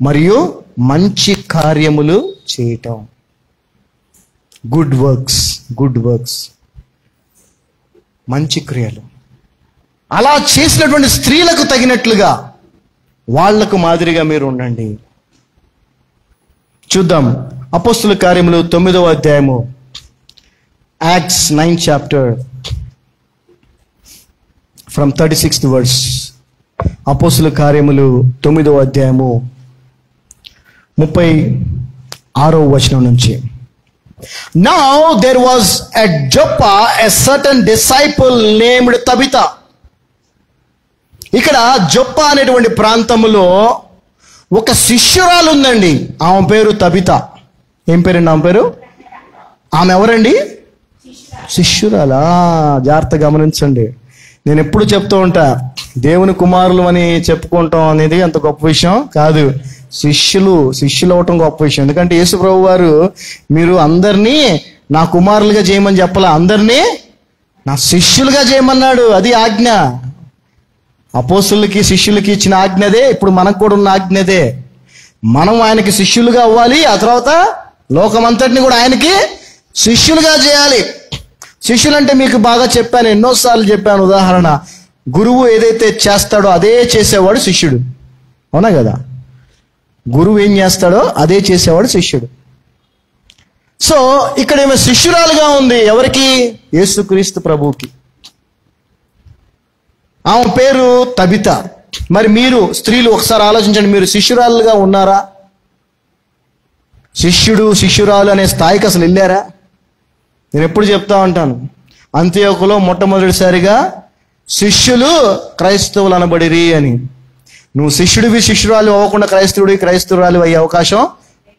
మరియు మంచి కార్యములు చేయటం. గుడ్ వర్క్స్, మంచి క్రియలు. అలా చేసినటువంటి స్త్రీలకు తగినట్లుగా, వాళ్లకు మాదిరిగా మీరు ఉండండి. చూద్దాం అపోస్తుల కార్యములు 9వ అధ్యాయము, acts 9 chapter from 36th verse. అపోస్తుల కార్యములు 9వ అధ్యాయము 36వ వచనం నుంచి. Now there was at Joppa a certain disciple named Tabitha. ఇక్కడ జొప్పా అనేటువంటి ప్రాంతములో ఒక శిష్యురాలు ఉందండి. ఆమె పేరు తబిత. ఏం పేరండి ఆమె పేరు? ఆమె ఎవరండి? శిష్యురాలా? జాగ్రత్త గమనించండి. నేను ఎప్పుడు చెప్తూ ఉంటా, దేవుని కుమారులు అని చెప్పుకుంటాం అనేది అంత గొప్ప విషయం కాదు. శిష్యులు అవటం గొప్ప విషయం. ఎందుకంటే యేసు ప్రభు వారు మీరు అందరినీ నా కుమారులుగా చేయమని చెప్పాల, అందరినీ నా శిష్యులుగా చేయమన్నాడు. అది ఆజ్ఞ. అపోస్తులకి శిష్యులకి ఇచ్చిన ఆజ్ఞదే, ఇప్పుడు మనకు కూడా ఉన్న ఆజ్ఞదే. మనం ఆయనకి శిష్యులుగా అవ్వాలి, ఆ తర్వాత లోకమంతటిని కూడా ఆయనకి శిష్యులుగా చేయాలి. శిష్యులంటే మీకు బాగా చెప్పాను, ఎన్నోసార్లు చెప్పాను. ఉదాహరణ, గురువు ఏదైతే చేస్తాడో అదే చేసేవాడు శిష్యుడు. అవునా కదా? గురువు ఏం చేస్తాడో అదే చేసేవాడు శిష్యుడు. సో ఇక్కడ ఏమో శిష్యురాలుగా ఉంది. ఎవరికి? యేసుక్రీస్తు ప్రభువుకి. ఆమె పేరు తబిత. మరి మీరు స్త్రీలు ఒకసారి ఆలోచించండి, మీరు శిష్యురాలుగా ఉన్నారా? శిష్యుడు శిష్యురాలు అనే స్థాయికి అసలు వెళ్ళారా? నేను ఎప్పుడు చెప్తా ఉంటాను, అంత్యోకులో మొట్టమొదటిసారిగా శిష్యులు క్రైస్తవులు అనబడిరి అని. నువ్వు శిష్యుడివి శిష్యురాలు అవ్వకుండా క్రైస్తవురాలు అయ్యే అవకాశం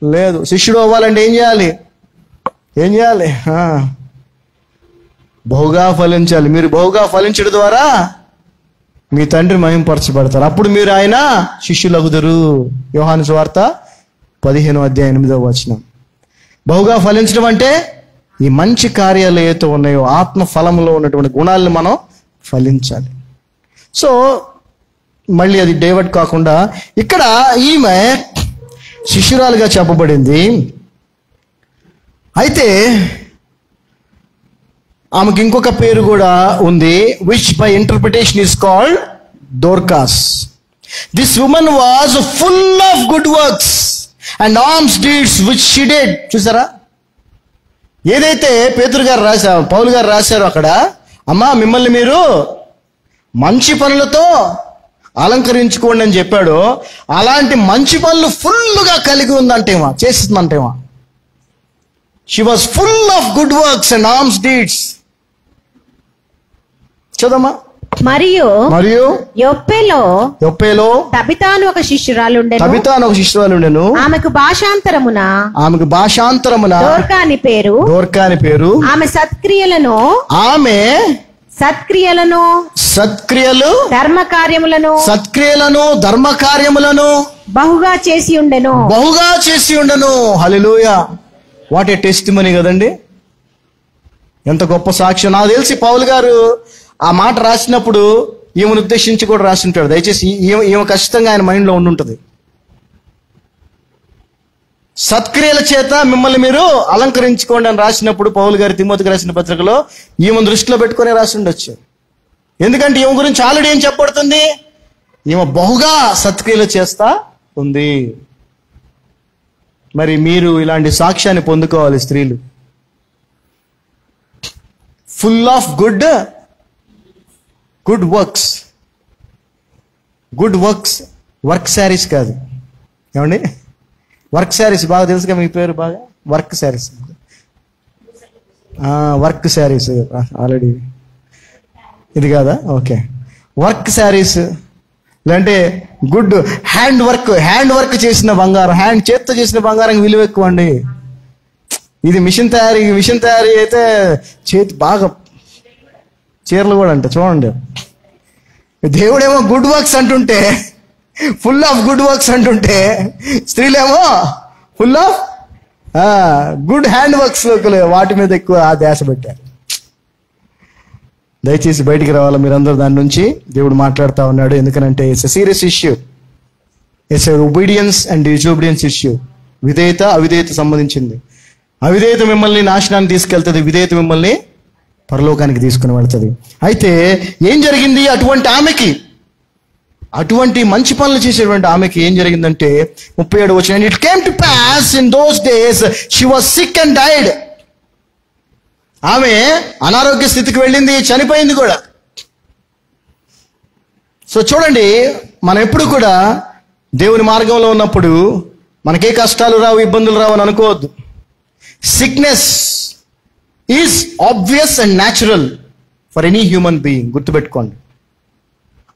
లేదు. శిష్యుడు అవ్వాలంటే ఏం చేయాలి? బహుగా ఫలించాలి. మీరు బహుగా ఫలించడం ద్వారా మీ తండ్రి మహింపరచబడతారు. అప్పుడు మీరు ఆయన శిష్యులగుదురు. యోహాను సువార్త 15:8. బహుగా ఫలించడం అంటే ఈ మంచి కార్యాలు ఏవైతే ఉన్నాయో, ఆత్మ ఫలంలో ఉన్నటువంటి గుణాలను మనం ఫలించాలి. సో మళ్ళీ అది డైవర్ట్ కాకుండా ఇక్కడ ఈమె శిష్యురాలుగా చెప్పబడింది. అయితే ఆమెకి ఇంకొక పేరు కూడా ఉంది, which by interpretation is called Dorcas. This woman was full of good works and alms deeds which she did. చూసారా, ఏదైతే పేతురు గారు రాశారు, పౌలు గారు రాశారో అక్కడ, అమ్మా మిమ్మల్ని మీరు మంచి పనులతో అలంకరించుకోండి అని చెప్పాడో, అలాంటి మంచి పనులు ఫుల్గా కలిగి ఉందంటేమా, చేస్తుందంటేమా. She was full of good works and alms deeds. చదమ్మా. మరియు యొప్పేలో తబిత అని ఒక శిష్యురాలుండెను. ఆమెకు భాషాంతరమున దోర్కా అని పేరు. ఆమె సత్క్రియలు ధర్మ కార్యములను బహుగా చేసి ఉండెను. హల్లెలూయా. వాట్ ఏ టెస్టిమనీ కదండి, ఎంత గొప్ప సాక్ష్యం. నాకు తెలిసి పౌలు గారు ఆ మాట రాసినప్పుడు ఈమెను ఉద్దేశించి కూడా రాసి ఉంటాడు. దయచేసి ఈమె ఖచ్చితంగా ఆయన మైండ్లో ఉండుంటది. సత్క్రియల చేత మిమ్మల్ని మీరు అలంకరించుకోండి అని రాసినప్పుడు పౌలు గారు తిమోతికి రాసిన పత్రికలో ఈమెను దృష్టిలో పెట్టుకునే రాసి ఉండొచ్చు. ఎందుకంటే ఈమె గురించి ఆల్రెడీ ఏం చెప్పబడుతుంది, ఈమె బహుగా సత్క్రియలు చేస్తా ఉంది. మరి మీరు ఇలాంటి సాక్ష్యాన్ని పొందుకోవాలి స్త్రీలు. Full of good works. Work saris కాదు, ఏమండి? వర్క్ శారీస్ బాగా తెలుసుగా, మీ పేరు బాగా. వర్క్ శారీస్ ఆల్రెడీ ఇది కాదా? ఓకే. వర్క్ శారీస్ లేదంటే గుడ్ హ్యాండ్ వర్క్ చేసిన బంగారం, చేత్తో చేసిన బంగారం విలువ ఎక్కువ అండి. ఇది మిషన్ తయారీ అయితే చేతి బాగా, చీరలు కూడా అంట. చూడండి, దేవుడేమో గుడ్ వర్క్స్ అంటుంటే, ఫుల్ ఆఫ్ గుడ్ వర్క్స్ అంటుంటే, స్త్రీలేమో full of good hand works వాటి మీద ఎక్కువ ధ్యాస పెట్టారు. దయచేసి బయటికి రావాలా మీరందరూ దాని నుంచి. దేవుడు మాట్లాడుతూ ఉన్నాడు. ఎందుకనంటే it's a serious issue. It's a obedience and disobedience issue. విధేయత అవిధేయత సంబంధించింది. అవిధేయత మిమ్మల్ని నాశనాన్ని తీసుకెళ్తుంది, విధేయత మిమ్మల్ని పరలోకానికి తీసుకుని వెళ్తుంది. అయితే ఏం జరిగింది అటువంటి ఆమెకి, అటువంటి మంచి పనులు చేసేటువంటి ఆమెకి ఏం జరిగిందంటే 37 వచనం, it came to pass in those days she was sick and died. ఆమె అనారోగ్య స్థితికి వెళ్ళింది, చనిపోయింది కూడా. సో చూడండి, మనం ఎప్పుడు కూడా దేవుని మార్గంలో ఉన్నప్పుడు మనకే కష్టాలు రావు, ఇబ్బందులు రావు అని అనుకోవద్దు. Sickness is obvious and natural for any human being. గుర్తుపెట్టుకోండి,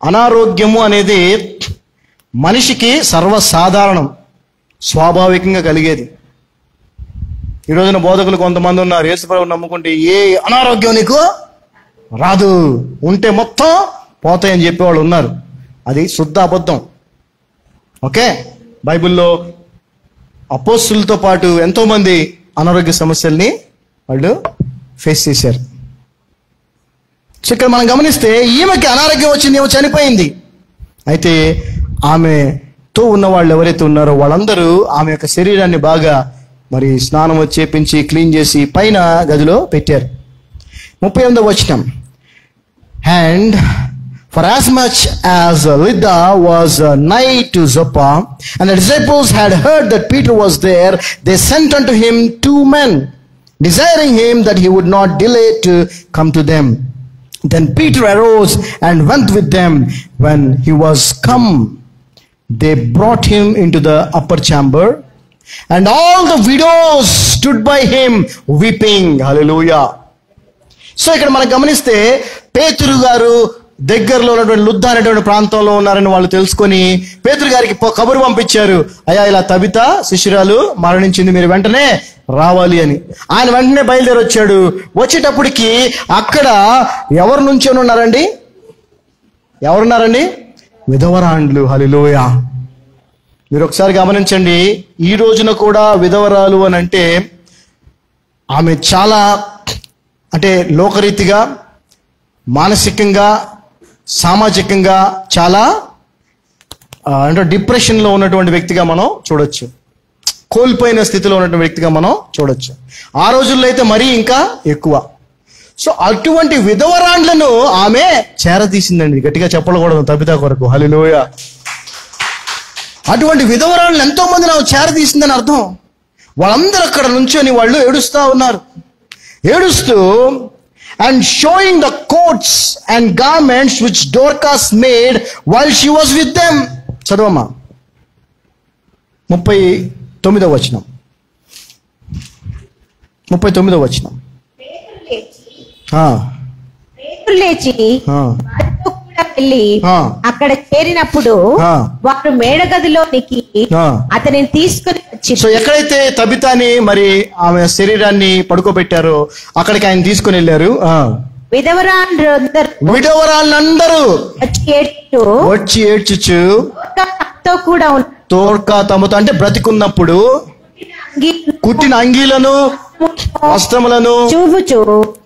అనారోగ్యము అనేది మనిషికి సర్వసాధారణం, స్వాభావికంగా కలిగేది. ఈ రోజున బోధకులు కొంతమంది ఉన్నారు, యేసుప్రభువుని నమ్ముకుంటే ఏ అనారోగ్యం నీకు రాదు, ఉంటే మొత్తం పోతాయని చెప్పేవాళ్ళు ఉన్నారు. అది శుద్ధ అబద్ధం. ఓకే, బైబిల్లో అపోస్తులతో పాటు ఎంతోమంది అనారోగ్య సమస్యల్ని వాళ్ళు ఫేస్ చేశారు. సో ఇక్కడ మనం గమనిస్తే ఈమెకి అనారోగ్యం వచ్చింది, ఏమో చనిపోయింది. అయితే ఆమెతో ఉన్న వాళ్ళు ఎవరైతే ఉన్నారో వాళ్ళందరూ ఆమె యొక్క శరీరాన్ని బాగా మరి స్నానం చేపించి క్లీన్ చేసి పైన గదిలో పెట్టారు. 38వ వచనం, and for as much as Lydda was nigh to Joppa, and the disciples had heard that Peter was there, they sent unto him 2 men, desiring him that he would not delay to come to them. Then Peter arose and went with them. When he was come, they brought him into the upper chamber, and all the widows stood by him weeping. Hallelujah. So ఇక్కడ మనం గమనిస్తే పేతురు గారు దగ్గరలో ఉన్నటువంటి లుద్దా అనేటువంటి ప్రాంతంలో ఉన్నారని వాళ్ళు తెలుసుకొని పేతురు గారికి కబురు పంపించారు, అయ్యా ఇలా తబిత శిష్యురాలు మరణించింది, మీరు వెంటనే రావాలి అని. ఆయన వెంటనే బయలుదేరి వచ్చాడు. వచ్చేటప్పటికి అక్కడ ఎవరు నుంచొని ఉన్నారండి? ఎవరున్నారండి? విధవరాండ్లు. హల్లెలూయా. మీరు ఒకసారి గమనించండి, ఈ రోజున కూడా విధవరాలు అని అంటే ఆమె చాలా అంటే లోకరీతిగా, మానసికంగా, సామాజికంగా చాలా అంటే డిప్రెషన్లో ఉన్నటువంటి వ్యక్తిగా మనం చూడొచ్చు. కోల్పోయిన స్థితిలో ఉన్నటువంటి వ్యక్తిగా మనం చూడొచ్చు. ఆ రోజుల్లో అయితే మరీ ఇంకా ఎక్కువ. సో అటువంటి విధవరాండ్లను ఆమె చేరదీసిందండి. గట్టిగా చెప్పకూడదు తబితా కొరకు. హల్లెలూయా. అటువంటి విధవరాండ్లను ఎంతో మంది ఆమె చేరదీసిందని అర్థం. వాళ్ళందరూ అక్కడ నుంచొని వాళ్ళు ఏడుస్తూ ఉన్నారు. ఏడుస్తూ and showing the coats and garments which Dorcas made while she was with them. చదవమ్మా 39వ వచనం. 39వ వచనం. పేతురు లేచి వారితో కూడా వెళ్ళి అక్కడ చేరినప్పుడు వారు మేడగదిలోనికి అతనిని తీసుకుని వచ్చి. సో ఎక్కడైతే తబితాని మరి ఆమె శరీరాన్ని పడుకోబెట్టారో అక్కడికి ఆయన తీసుకుని వెళ్ళారు. విధవరాళ్ళందరూ వచ్చి ఏడ్చుచు తోర్కా తమతో అంటే బ్రతికున్నప్పుడు కుట్టిన అంగీలను వస్త్రములను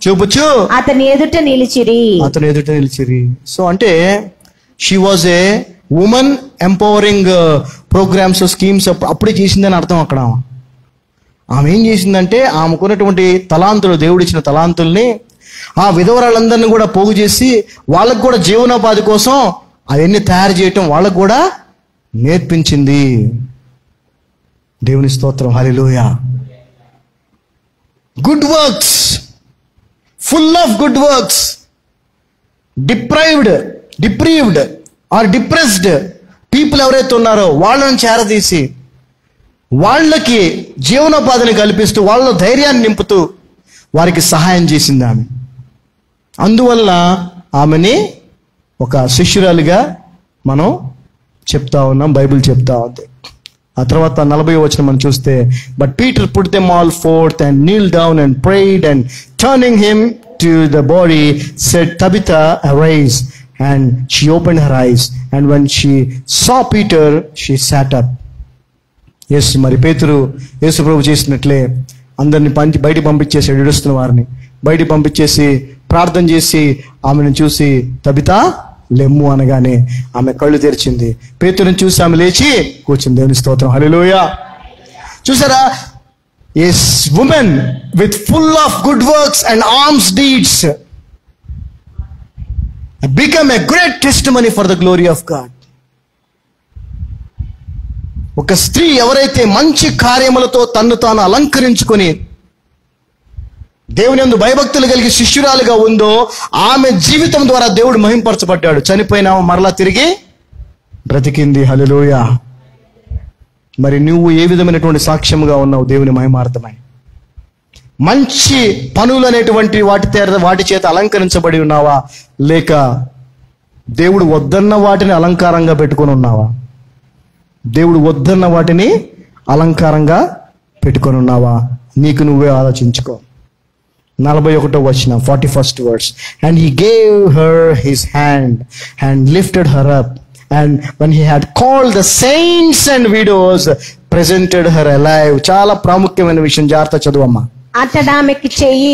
చూపుచు అతని ఎదుట నిలిచిరి. సో అంటే she was a women empowering programs, schemes అప్పుడే చేసిందని అర్థం. అక్కడ ఆమె ఏం చేసిందంటే ఆమెకున్నటువంటి తలాంతులు, దేవుడిచ్చిన తలాంతుల్ని ఆ విధవరాళ్ళందరినీ కూడా పోగు చేసి వాళ్ళకు కూడా జీవనోపాధి కోసం అవన్నీ తయారు చేయటం వాళ్ళకు కూడా నేర్పించింది. దేవుని స్తోత్రం. హల్లెలూయా. Good works, full of good works. Deprived or depressed people ఎవరైతే ఉన్నారో వాళ్ళని చేరదీసి వాళ్ళకి జీవనోపాధిని కల్పిస్తూ వాళ్ళలో ధైర్యాన్ని నింపుతూ వారికి సహాయం చేసింది ఆమె. అందువల్ల ఆమెని ఒక శిష్యురాలిగా మనం చెప్తా ఉన్నాం, బైబిల్ చెప్తా ఉంది. ఆ తర్వాత 40వ వచనం మనం చూస్తే, but Peter put them all forth and kneel down and prayed and turning him to the body said Tabitha arise. And she opened her eyes, and when she saw Peter, she sat up. Yes, మరి పేతురు యేసు ప్రభు చేసినట్లే అందరిని బయటికి పంపించేసాడు. ఏడుస్తున్న వారిని బయటికి పంపించేసి ప్రార్థన చేసి ఆమెను చూసి తబితా లెమ్ము అనగానే ఆమె కళ్ళు తెరిచింది. పేతురుని చూసి ఆమె లేచి కూర్చుంది. దేవుని స్తోత్రం. హల్లెలూయా. చూసారా, a woman with full of good works and alms deeds become a great testimony for the glory of God. ఒక స్త్రీ ఎవరైతే మంచి కార్యములతో తన్ను తాను అలంకరించుకొని దేవుని యందు భయభక్తులు కలిగి శిష్యురాలుగా ఉందో ఆమె జీవితం ద్వారా దేవుడు మహింపరచబడ్డాడు. చనిపోయిన మరలా తిరిగి బ్రతికింది. హల్లెలూయా. మరి నువ్వు ఏ విధమైనటువంటి సాక్ష్యముగా ఉన్నావు దేవుని మహిమార్థమై? మంచి పనులు అనేటువంటి వాటి చేత అలంకరించబడి ఉన్నావా, లేక దేవుడు వద్దన్న వాటిని అలంకారంగా పెట్టుకొని ఉన్నావా? దేవుడు వద్దన్న వాటిని అలంకారంగా పెట్టుకొని ఉన్నావా? నీకు నువ్వే ఆలోచించుకో. 41వ వచనం, 41st verse. And he gave her his hand and lifted her up, and when he had called the saints and widows, presented her alive. చాలా ప్రాముఖ్యమైన విషయం, జాగ్రత్త చదువమ్మా. అతడు ఆమెకు చెయ్యి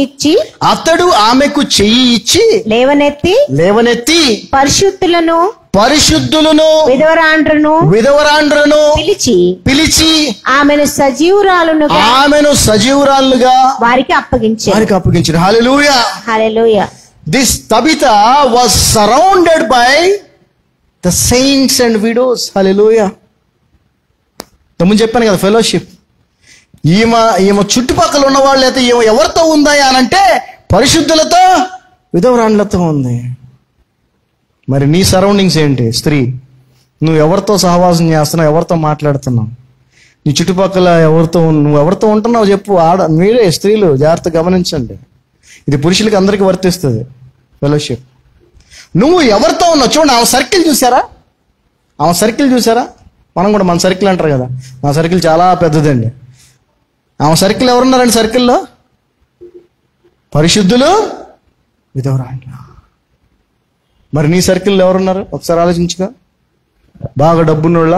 ఇచ్చి లేవనెత్తి పరిశుద్ధులను విధవరాండ్రను పిలిచి ఆమెను సజీవురాలుగా వారికి అప్పగించారు. హల్లెలూయా. హల్లెలూయా. This Tabitha was surrounded by the saints and widows. హల్లెలూయా. తమ్ముని చెప్పాను కదా, ఫెలోషిప్. ఈమె చుట్టుపక్కల ఉన్న వాళ్ళు అయితే ఈమె ఎవరితో ఉందా అనంటే పరిశుద్ధులతో విధవరాండ్లతో ఉంది. మరి నీ సరౌండింగ్స్ ఏంటి? స్త్రీ, నువ్వు ఎవరితో సహవాసం చేస్తున్నావు, ఎవరితో మాట్లాడుతున్నావు, నీ చుట్టుపక్కల నువ్వు ఎవరితో ఉంటున్నావు చెప్పు. మీరే స్త్రీలు జాగ్రత్త గమనించండి. ఇది పురుషులకి అందరికీ వర్తిస్తుంది ఫెలోషిప్. నువ్వు ఎవరితో ఉన్నావు చూడండి. ఆమె సర్కిల్ చూసారా? మనం కూడా మన సర్కిల్ అంటారు కదా, మా సర్కిల్ చాలా పెద్దదండి. ఆమె సర్కిల్ ఎవరున్నారండి? సర్కిల్లో పరిశుద్ధులు, విధవరాండ్ల. మరి నీ సర్కిల్లో ఎవరున్నారు? ఒకసారి ఆలోచించుగా. బాగా డబ్బున్నోళ్ళ,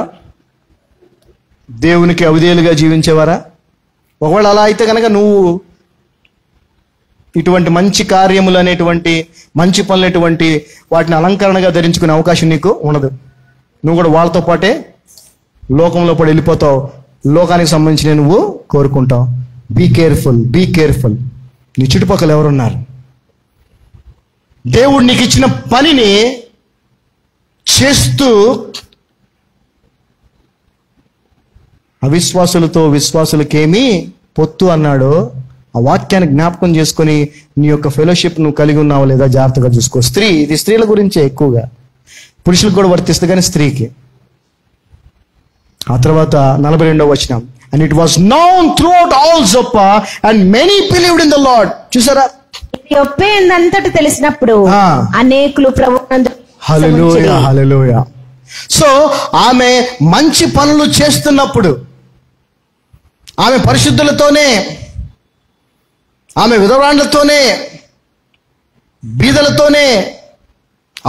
దేవునికి అవిధేయులుగా జీవించేవారా? ఒకవేళ అలా అయితే కనుక నువ్వు ఇటువంటి మంచి కార్యములు అనేటువంటి మంచి పనులు అనేటువంటి వాటిని అలంకరణగా ధరించుకునే అవకాశం నీకు ఉండదు. నువ్వు కూడా వాళ్ళతో పాటే లోకంలో పడి వెళ్ళిపోతావు. లోకానికి సంబంధించిన నువ్వు కోరుకుంటావు. Be careful. నీ చుట్టుపక్కల ఎవరున్నారు? దేవుడు నీకు ఇచ్చిన పనిని చేస్తూ అవిశ్వాసులతో విశ్వాసులకేమీ పొత్తు అన్నాడు. ఆ వాక్యాన్ని జ్ఞాపకం చేసుకొని నీ యొక్క ఫెలోషిప్ నువ్వు కలిగి ఉన్నావా లేదా జాగ్రత్తగా చూసుకో. ఇది స్త్రీల గురించే ఎక్కువగా, పురుషులకు కూడా వర్తిస్తుంది కానీ స్త్రీకి. ఆ తర్వాత 42వ వచనం, and it was known throughout all Joppa and many believed in the Lord. చూసారా? యొప్పే అంతటి తెలిసినప్పుడు అనేకులు ప్రభువునందు. హల్లెలూయా. సో ఆమె మంచి పనులు చేస్తున్నప్పుడు, ఆమె పరిశుద్ధులతోనే, ఆమె విధవరాండ్లతోనే, బీదలతోనే,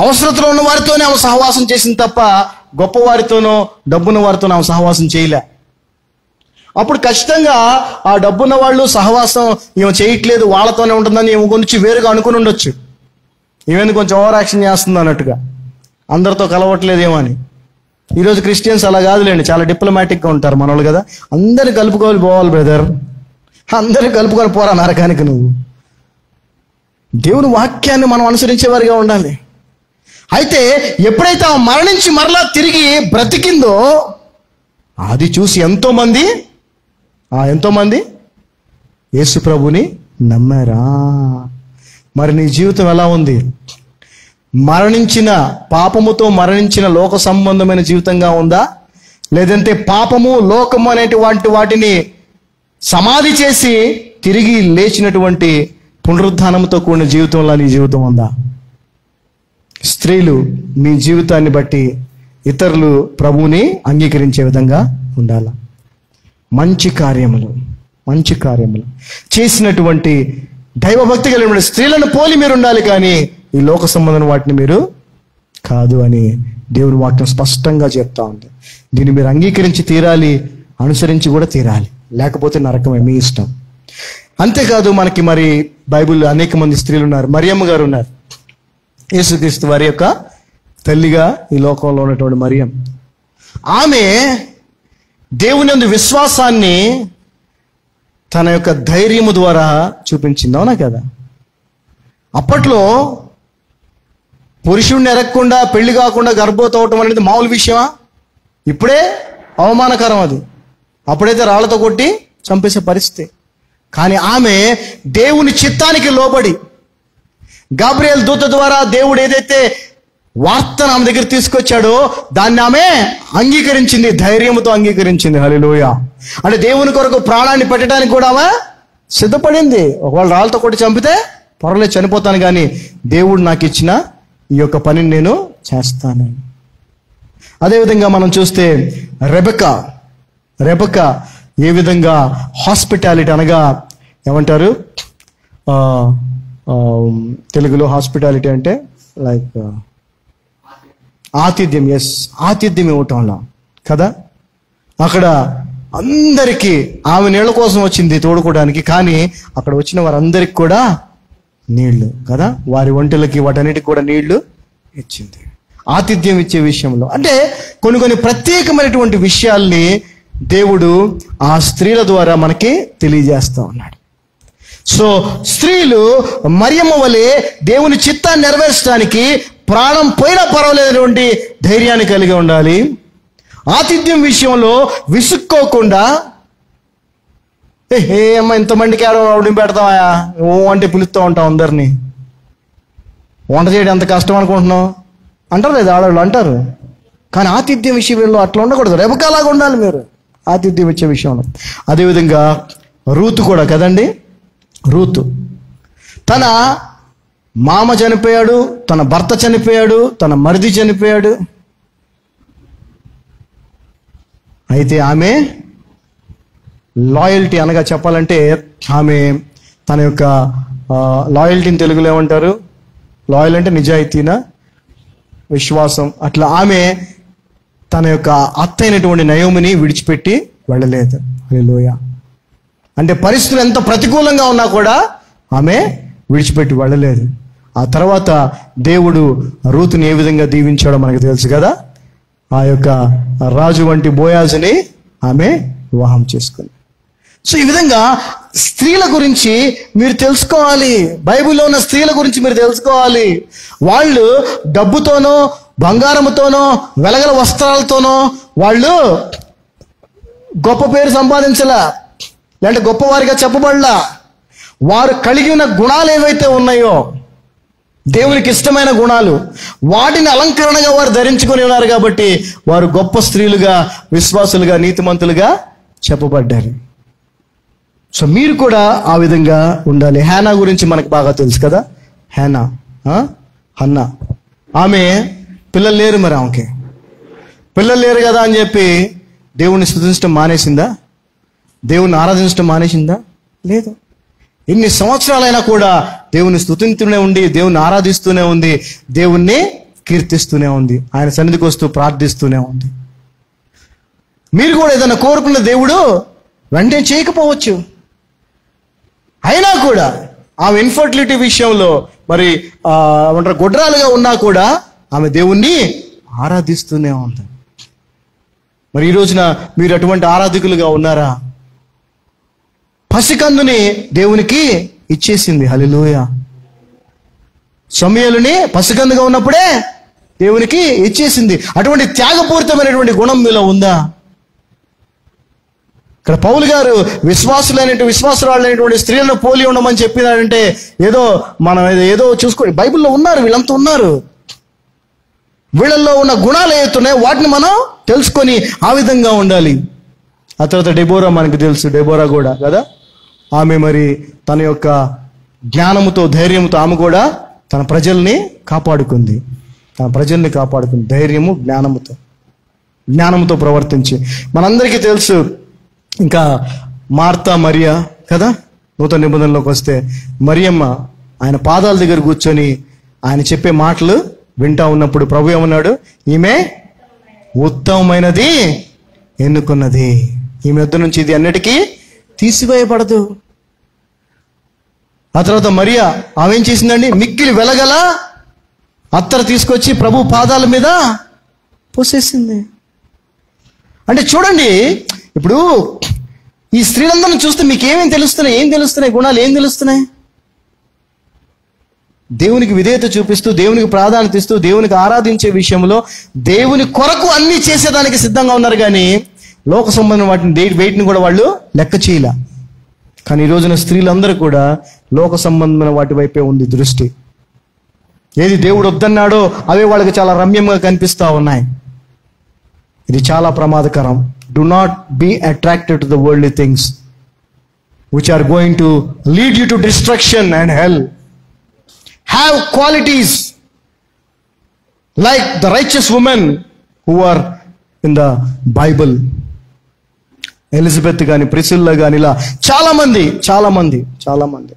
అవసరతలో ఉన్న వారితోనే ఆమె సహవాసం చేసింది తప్ప గొప్పవారితోనో డబ్బున్న వారితోనో ఆమె సహవాసం చేయలే. అప్పుడు ఖచ్చితంగా ఆ డబ్బున్న వాళ్ళు సహవాసం ఏమో చేయట్లేదు, వాళ్ళతోనే ఉంటుందని ఏమో కొంచెం వేరుగా అనుకుని ఉండొచ్చు. ఈవెన్ కొంచెం ఓవర్ యాక్షన్ చేస్తుంది అన్నట్టుగా, అందరితో కలవట్లేదేమో అని. ఈరోజు క్రిస్టియన్స్ అలా కాదులేండి, చాలా డిప్లొమాటిక్గా ఉంటారు మనోళ్ళు కదా. అందరిని కలుపుకోవాలి పోవాలి బ్రదర్, అందరిని కలుపుకొని పోరా నరకానికి. నువ్వు దేవుని వాక్యాన్ని మనం అనుసరించేవారిగా ఉండాలి. అయితే ఎప్పుడైతే ఆ మరణించి మరలా తిరిగి బ్రతికిందో అది చూసి ఎంతోమంది యేసు ప్రభుని నమ్మారా. మరి నీ జీవితం ఎలా ఉంది? పాపముతో మరణించిన లోక సంబంధమైన జీవితంగా ఉందా, లేదంటే పాపము లోకము అనేటువంటి వాటిని సమాధి చేసి తిరిగి లేచినటువంటి పునరుద్ధానంతో కూడిన జీవితంలో నీ జీవితం ఉందా? స్త్రీలు మీ జీవితాన్ని బట్టి ఇతరులు ప్రభువుని అంగీకరించే విధంగా ఉండాల. మంచి కార్యములు చేసినటువంటి దైవభక్తి కలిగిన స్త్రీలను పోలి మీరు ఉండాలి, కానీ ఈ లోక సంబంధం వాటిని మీరు కాదు అని దేవుని వాక్యం స్పష్టంగా చెప్తా ఉంది. దీన్ని మీరు అంగీకరించి తీరాలి, అనుసరించి కూడా తీరాలి, లేకపోతే నరకమే, మీ ఇష్టం. అంతేకాదు, మనకి మరి బైబిల్లో అనేక మంది స్త్రీలు ఉన్నారు. మరియమ్మ గారు ఉన్నారు, యేసుక్రీస్తు వారి యొక్క తల్లిగా ఈ లోకంలో ఉన్నటువంటి మరియం. ఆమె దేవుని యందు విశ్వాసాన్ని తన యొక్క ధైర్యము ద్వారా చూపించింది, అవునా కదా? అప్పట్లో పురుషుడిని ఎరగకుండా పెళ్లి కాకుండా గర్భవతి అవటం అనేది మామూలు విషయమా? ఇప్పుడే అవమానకరం అది. అప్పుడైతే రాళ్లతో కొట్టి చంపేసే పరిస్థితి. కానీ ఆమె దేవుని చిత్తానికి లోబడి, గాబ్రియేల్ దూత ద్వారా దేవుడు ఏదైతే వార్తను ఆమె దగ్గర తీసుకొచ్చాడో దాన్ని ఆమె అంగీకరించింది, ధైర్యంతో అంగీకరించింది. హల్లెలూయా. అంటే దేవుని కొరకు ప్రాణాన్ని పెట్టడానికి కూడా ఆమె సిద్ధపడింది. ఒకవేళ రాళ్ళతో కొట్టి చంపితే పర్వాలేదు, చనిపోతాను, కానీ దేవుడు నాకు ఇచ్చిన ఈ యొక్క పనిని నేను చేస్తాను. అదేవిధంగా మనం చూస్తే రెబెకా ఏ విధంగా హాస్పిటాలిటీ, అనగా ఏమంటారు తెలుగులో హాస్పిటాలిటీ అంటే లైక్ ఆతిథ్యం. ఆతిథ్యం ఇవ్వటంలో కదా. అక్కడ అందరికీ ఆమె నీళ్ళ కోసం వచ్చింది తోడుకోవడానికి, కానీ అక్కడ వచ్చిన వారందరికి కూడా నీళ్లు కదా, వారి ఒంటెలకి వాటన్నిటికి కూడా నీళ్లు ఇచ్చింది. ఆతిథ్యం ఇచ్చే విషయంలో అంటే కొన్ని ప్రత్యేకమైనటువంటి విషయాల్ని దేవుడు ఆ స్త్రీల ద్వారా మనకి తెలియజేస్తా ఉన్నాడు. సో స్త్రీలు మరియమ్మ వలె దేవుని చిత్తాన్ని నెరవేర్చడానికి ప్రాణం పోయినా పర్వాలేనటువంటి ధైర్యాన్ని కలిగి ఉండాలి. ఆతిథ్యం విషయంలో విసుక్కోకుండా, అమ్మ ఇంతమందికి ఆవిడ పెడతావా ఓ అంటే పిలుస్తూ ఉంటాం అందరినీ. వంట చేయడం ఎంత కష్టం అనుకుంటున్నావు అంటారు లేదా ఆడవాళ్ళు అంటారు. కానీ ఆతిథ్యం విషయంలో అట్లా ఉండకూడదు, రెబకాలాగా ఉండాలి మీరు ఆతిథ్యం ఇచ్చే విషయంలో. అదేవిధంగా రూతు కూడా కదండి, రూతు తన మామ చనిపోయాడు, తన భర్త చనిపోయాడు, తన మరిది చనిపోయాడు. అయితే ఆమె లాయల్టీ అనగా చెప్పాలంటే ఆమె తన యొక్క లాయల్టీని తెలుగులో ఏమంటారు, లాయల్ అంటే నిజాయితీనా, విశ్వాసం. అట్లా ఆమె తన యొక్క అత్త అయినటువంటి నయోమిని విడిచిపెట్టి వెళ్ళలేదు. హల్లెలూయా. అంటే పరిస్థితులు ఎంత ప్రతికూలంగా ఉన్నా కూడా ఆమె విడిచిపెట్టి వెళ్ళలేదు. ఆ తర్వాత దేవుడు రూతుని ఏ విధంగా దీవించాడో మనకు తెలుసు కదా. ఆ యొక్క రాజు వంటి బోయాజుని ఆమె వివాహం చేసుకుంది. సో ఈ విధంగా స్త్రీల గురించి మీరు తెలుసుకోవాలి, బైబిల్లో ఉన్న స్త్రీల గురించి మీరు తెలుసుకోవాలి. వాళ్ళు డబ్బుతోనో బంగారముతోనో వెలగల వస్త్రాలతోనో వాళ్ళు గొప్ప పేరు సంపాదించలా, లేదంటే గొప్పవారిగా చెప్పబడలా. వారు కలిగి ఉన్న గుణాలు ఏవైతే ఉన్నాయో, దేవునికి ఇష్టమైన గుణాలు, వాటిని అలంకరణగా వారు ధరించుకొని ఉన్నారు కాబట్టి వారు గొప్ప స్త్రీలుగా, విశ్వాసులుగా, నీతిమంతులుగా చెప్పబడ్డారు. సో మీరు కూడా ఆ విధంగా ఉండాలి. హేనా గురించి మనకు బాగా తెలుసు కదా. హేనా, హన్నా, ఆమె పిల్లలు లేరు. మరి ఆమెకి పిల్లలు లేరు కదా అని చెప్పి దేవుణ్ణి స్తుతించడం మానేసిందా? దేవుణ్ణి ఆరాధించడం మానేసిందా? లేదు. ఎన్ని సంవత్సరాలైనా కూడా దేవుణ్ణి స్తుతిస్తూనే ఉంది, దేవుణ్ణి ఆరాధిస్తూనే ఉంది, దేవుణ్ణి కీర్తిస్తూనే ఉంది, ఆయన సన్నిధికి వస్తూ ప్రార్థిస్తూనే ఉంది. మీరు కూడా ఏదైనా కోరుకున్న దేవుడు వెంటనే చేయకపోవచ్చు, అయినా కూడా ఆమె ఇన్ఫర్టిలిటీ విషయంలో మరి గొడ్రాలుగా ఉన్నా కూడా ఆమె దేవుణ్ణి ఆరాధిస్తూనే ఉంది. మరి ఈ రోజున మీరు అటువంటి ఆరాధకులుగా ఉన్నారా? పసికందుని దేవునికి ఇచ్చేసింది. హల్లెలూయా. సమూయేలుని పసికందుగా ఉన్నప్పుడే దేవునికి ఇచ్చేసింది. అటువంటి త్యాగపూరితమైనటువంటి గుణం మీలో ఉందా? ఇక్కడ పౌలు గారు విశ్వాసురాలైనటువంటి స్త్రీలను పోలి ఉండమని చెప్పినారంటే ఏదో మనం ఏదో చూసుకోండి, బైబిల్లో ఉన్నారు, వీళ్ళంతా ఉన్నారు. వీళ్ళల్లో ఉన్న గుణాలు ఏవైతున్నాయో వాటిని మనం తెలుసుకొని ఆ విధంగా ఉండాలి. ఆ తర్వాత డెబోరా మనకు తెలుసు, డెబోరా కూడా కదా, ఆమె మరి తన యొక్క జ్ఞానముతో, ధైర్యంతో ఆమె కూడా తన ప్రజల్ని కాపాడుకుంది. ధైర్యము, జ్ఞానముతో ప్రవర్తించి. మనందరికీ తెలుసు ఇంకా మార్తా, మరియా కదా. నూతన నిబంధనలోకి వస్తే మరియమ్మ ఆయన పాదాల దగ్గర కూర్చొని ఆయన చెప్పే మాటలు వింటా ఉన్నప్పుడు ప్రభు ఏమన్నాడు? ఈమె ఉత్తమమైనది ఎన్నుకున్నది, ఈమె వద్ద నుంచి ఇది అన్నిటికీ తీసివేయబడదు. ఆ తర్వాత మరియా ఆమె ఏం చేసిందండి? మిక్కిలి వెలగల అత్తరు తీసుకొచ్చి ప్రభు పాదాల మీద పోసేసింది. అంటే చూడండి, ఇప్పుడు ఈ స్త్రీలందరిని చూస్తే మీకు ఏం తెలుస్తున్నాయి గుణాలు ఏం తెలుస్తున్నాయి? దేవునికి విధేయత చూపిస్తూ, దేవునికి ప్రాధాన్యత ఇస్తూ, దేవునికి ఆరాధించే విషయంలో దేవుని కొరకు అన్ని చేసేదానికి సిద్ధంగా ఉన్నారు. కానీ లోక సంబంధం వెయిట్ని కూడా వాళ్ళు లెక్క చేయలే. కానీ ఈ రోజున స్త్రీలందరూ కూడా లోక సంబంధమైన వాటి వైపే ఉంది దృష్టి. ఏది దేవుడు వద్దన్నాడో అవే వాళ్ళకి చాలా రమ్యంగా కనిపిస్తూ ఉన్నాయి. ఇది చాలా ప్రమాదకరం. Do not be attracted to the worldly things which are going to lead you to destruction and hell. Have qualities like the righteous women who are in the Bible. Elizabeth కానీ, ప్రిసిల్లా కానీ, ఇలా చాలా మంది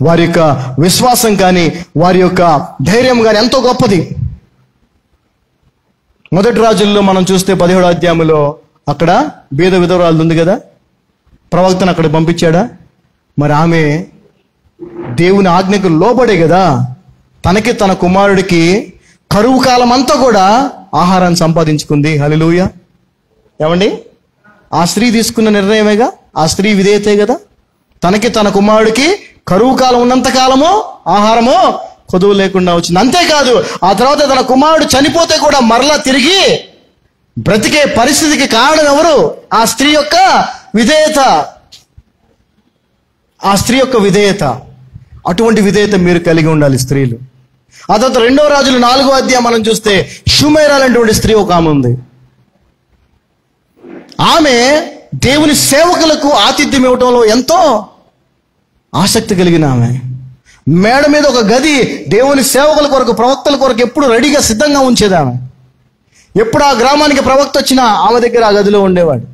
వారి యొక్క విశ్వాసం కానీ, వారి యొక్క ధైర్యం కానీ ఎంతో గొప్పది. మొదటి రాజుల్లో మనం చూస్తే 17వ అధ్యాయంలో అక్కడ బీద విధవరాలు ఉంది కదా, ప్రవక్తను అక్కడ పంపించాడా? మరి ఆమె దేవుని ఆజ్ఞకు లోబడే కదా తనకి తన కుమారుడికి కరువు కాలం అంతా కూడా ఆహారాన్ని సంపాదించుకుంది. హల్లెలూయా. ఏమండి, ఆ స్త్రీ తీసుకున్న నిర్ణయమేగా, ఆ స్త్రీ విధేయతే కదా. తనకి తన కుమారుడికి కరువు కాలం ఉన్నంత కాలము ఆహారము కొదువు లేకుండా వచ్చింది. అంతేకాదు, ఆ తర్వాత తన కుమారుడు చనిపోతే కూడా మరలా తిరిగి బ్రతికే పరిస్థితికి కారణం ఎవరు? ఆ స్త్రీ యొక్క విధేయత. అటువంటి విధేయత మీరు కలిగి ఉండాలి స్త్రీలు. ఆ తర్వాత 2వ రాజులు 4వ అధ్యాయం మనం చూస్తే షుమైరా అనేటువంటి స్త్రీ ఒక ఆమె ఉంది. ఆమె దేవుని సేవకులకు ఆతిథ్యం ఇవ్వటంలో ఎంతో ఆసక్తి కలిగిన ఆమె. మేడ మీద ఒక గది దేవుని సేవకుల కొరకు, ప్రవక్తల కొరకు ఎప్పుడు రెడీగా సిద్ధంగా ఉంచేది ఆమె. ఎప్పుడు ఆ గ్రామానికి ప్రవక్త వచ్చినా ఆమె దగ్గర ఆ గదిలో ఉండేవాడు.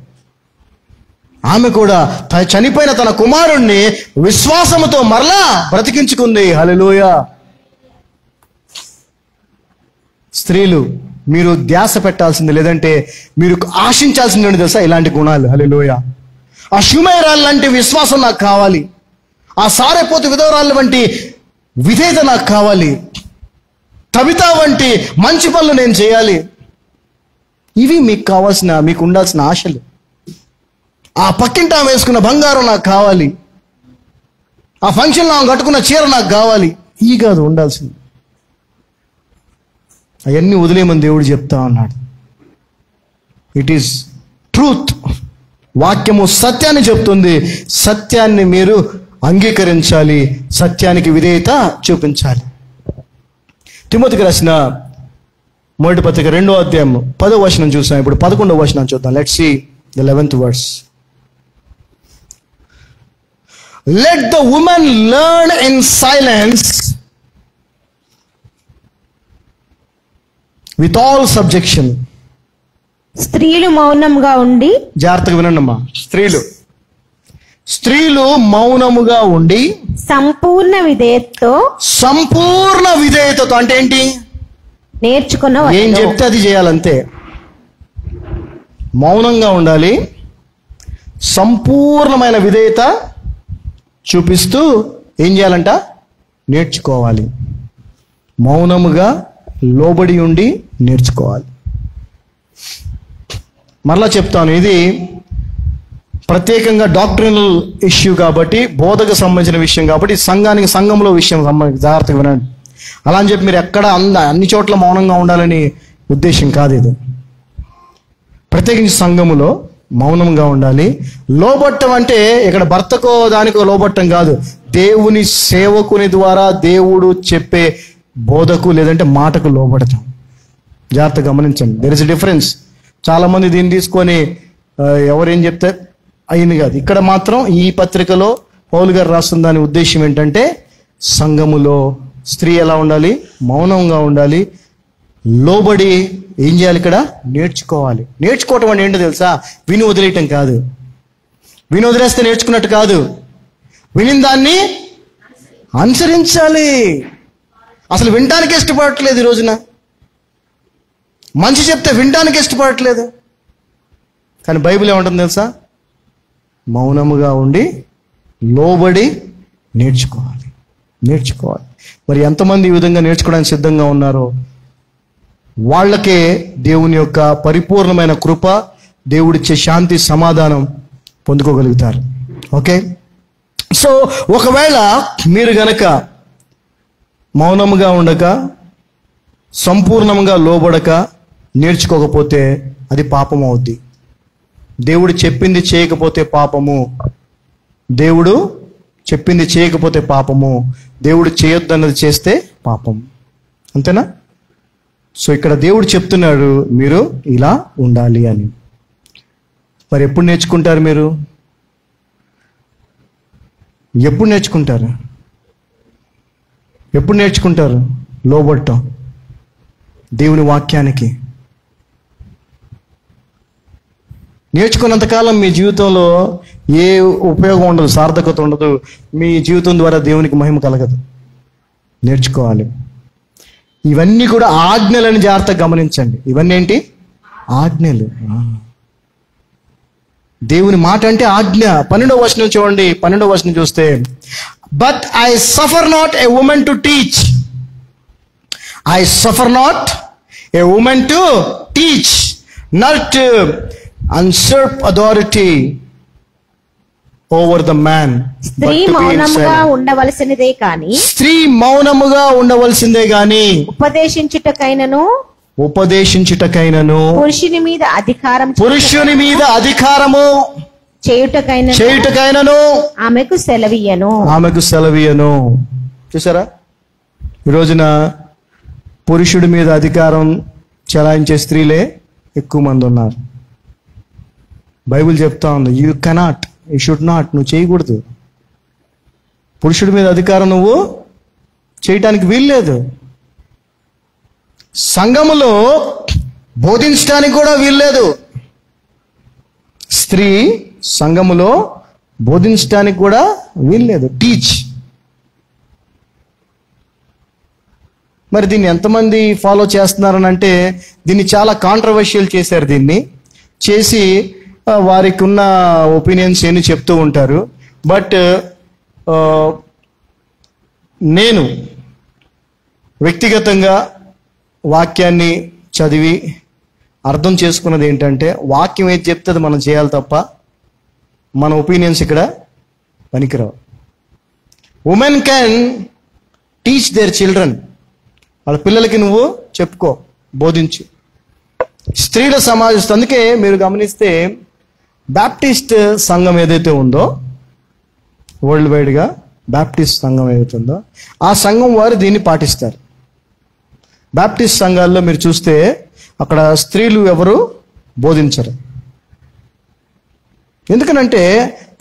ఆమె కూడా చనిపోయిన తన కుమారుణ్ణి విశ్వాసముతో మరలా బ్రతికించుకుంది. హల్లెలూయా. స్త్రీలు మీరు ధ్యాస పెట్టాల్సింది, లేదంటే మీరు ఆశించాల్సింది తెలుసా? ఇలాంటి గుణాలు. హల్లెలూయా. ఆ షుమైరాల్ లాంటి విశ్వాసం నాకు కావాలి. ఆ సారెపోతు విధవరాళ్ళ వంటి విధేయత నాకు కావాలి. తబితా వంటి మంచి పనులు నేను చేయాలి. ఇవి మీకు కావాల్సిన, మీకు ఉండాల్సిన ఆశలు. ఆ పక్కింట వేసుకున్న బంగారం నాకు కావాలి. ఆ ఫంక్షన్లో కట్టుకున్న చీర నాకు కావాలి. ఈ కాదు ఉండాల్సింది. అవన్నీ వదిలేమని దేవుడు చెప్తా ఉన్నాడు. It is truth. వాక్యము సత్యాన్ని చెప్తుంది. సత్యాన్ని మీరు అంగీకరించాలి. సత్యానికి విధేయత చూపించాలి. తిమోతికి రాసిన మొదటి పత్రిక 2వ అధ్యాయం 10వ వచనం చూసాం. ఇప్పుడు 11వ వచనం చూద్దాం. Let's see the 11th verse. Let the woman learn in silence with all subjection. స్త్రీలు మౌనంగా ఉండి, జాగ్రత్తగా వినండమ్మా. స్త్రీలు మౌనముగా ఉండి సంపూర్ణ విధేయతతో అంటే ఏంటి? నేర్చుకున్న ఏం చెప్తే అది చేయాలంతే. మౌనంగా ఉండాలి, సంపూర్ణమైన విధేయత చూపిస్తూ ఏం చేయాలంట? నేర్చుకోవాలి. మౌనముగా లోబడి ఉండి నేర్చుకోవాలి. మరలా చెప్తాను, ఇది ప్రత్యేకంగా డాక్ట్రినల్ ఇష్యూ కాబట్టి, బోధకు సంబంధించిన విషయం కాబట్టి, సంఘంలో విషయం జాగ్రత్తగా వినండి. అలా అని చెప్పి మీరు ఎక్కడ అన్ని చోట్ల మౌనంగా ఉండాలని ఉద్దేశం కాదు ఇది. ప్రత్యేకించి సంఘములో మౌనంగా ఉండాలి. లోబట్టం అంటే ఇక్కడ భర్తకో దానికో లోబట్టం కాదు. దేవుని సేవకుని ద్వారా దేవుడు చెప్పే బోధకు లేదంటే మాటకు లోబడటం. జాగ్రత్తగా గమనించండి. There is a difference. చాలా మంది దీన్ని తీసుకొని ఎవరేం చెప్తే అయింది కాదు. ఇక్కడ మాత్రం ఈ పత్రికలో పౌలు గారు రాస్తున్న దాని ఉద్దేశం ఏంటంటే, సంఘములో స్త్రీ ఎలా ఉండాలి? మౌనంగా ఉండాలి, లోబడి ఏం చేయాలి? ఇక్కడ నేర్చుకోవాలి. నేర్చుకోవటం అంటే ఏంటో తెలుసా? విని వదిలేయటం కాదు. విని వదిలేస్తే నేర్చుకున్నట్టు కాదు. విని దాన్ని అనుసరించాలి. అసలు వినటానికి ఇష్టపడట్లేదు ఈ రోజున. మంచి చెప్తే వినటానికి ఇష్టపడట్లేదు. కానీ బైబిల్ ఏమంటుంది తెలుసా? మౌనముగా ఉండి లోబడి నేర్చుకోవాలి. మరి ఎంతమంది ఈ విధంగా నేర్చుకోవడానికి సిద్ధంగా ఉన్నారో వాళ్ళకే దేవుని యొక్క పరిపూర్ణమైన కృప, దేవుడిచ్చే శాంతి, సమాధానం పొందుకోగలుగుతారు. ఓకే. సో ఒకవేళ మీరు గనక మౌనముగా ఉండక, సంపూర్ణంగా లోబడక నేర్చుకోకపోతే అది పాపం అవుద్ది. దేవుడు చెప్పింది చేయకపోతే పాపము. దేవుడు చెప్పింది చేయకపోతే పాపము. దేవుడు చేయొద్దన్నది చేస్తే పాపం. అంతేనా? సో ఇక్కడ దేవుడు చెప్తున్నాడు మీరు ఇలా ఉండాలి అని. మరి ఎప్పుడు నేర్చుకుంటారు? మీరు ఎప్పుడు నేర్చుకుంటారు లోబడటం దేవుని వాక్యానికి? నేర్చుకున్నంతకాలం మీ జీవితంలో ఏ ఉపయోగం ఉండదు, సార్థకత ఉండదు. మీ జీవితం ద్వారా దేవునికి మహిమ కలగదు. నేర్చుకోవాలి. ఇవన్నీ కూడా ఆజ్ఞలని జాగ్రత్తగా గమనించండి. ఇవన్నీ ఏంటి? ఆజ్ఞలు. దేవుని మాట అంటే ఆజ్ఞ. 12వ వచనం చూడండి. 12వ వచనం చూస్తే, but I suffer not a women to teach. I suffer not a women to teach, not usurp authority over the man. స్త్రీ మౌనముగా ఉండవలసినదే కానీ, స్త్రీ మౌనముగా ఉండవలసిందే గాని ఉపదేశించుటకైనను పురుషుని మీద అధికారము చేయుటకైనను ఆమెకు సెలవియ్యను. చూసారా? ఈ రోజున పురుషుడి మీద అధికారం చెలాయించే స్త్రీలే ఎక్కువ మంది ఉన్నారు. బైబిల్ చెప్తా ఉంది, you cannot, you should not, నువ్వు చేయకూడదు. పురుషుడి మీద అధికారం నువ్వు చేయటానికి వీల్లేదు. సంఘములో బోధించడానికి కూడా వీల్లేదు. స్త్రీ సంఘములో బోధించడానికి కూడా వీల్లేదు. టీచ్. మరి దీన్ని ఎంతమంది ఫాలో చేస్తున్నారని అంటే, దీన్ని చాలా కాంట్రవర్షియల్ చేశారు. దీన్ని చేసి వారికి ఉన్న ఒపీనియన్స్ ఏమి చెప్తూ ఉంటారు. బట్ నేను వ్యక్తిగతంగా వాక్యాన్ని చదివి అర్థం చేసుకున్నది ఏంటంటే, వాక్యం ఏది చెప్తే అది మనం చేయాలి తప్ప మన ఒపీనియన్స్ ఇక్కడ పనికిరావు. Women can teach their children. వాళ్ళ పిల్లలకి నువ్వు చెప్పుకో, బోధించు. స్త్రీల సమాజం. అందుకే మీరు గమనిస్తే బ్యాప్టిస్ట్ సంఘం ఏదైతే ఉందో, వరల్డ్ వైడ్గా బ్యాప్టిస్ట్ సంఘం ఏదైతే ఉందో, ఆ సంఘం వారు దీన్ని పాటిస్తారు. బ్యాప్టిస్ట్ సంఘాల్లో మీరు చూస్తే అక్కడ స్త్రీలు ఎవరు బోధించరు. ఎందుకనంటే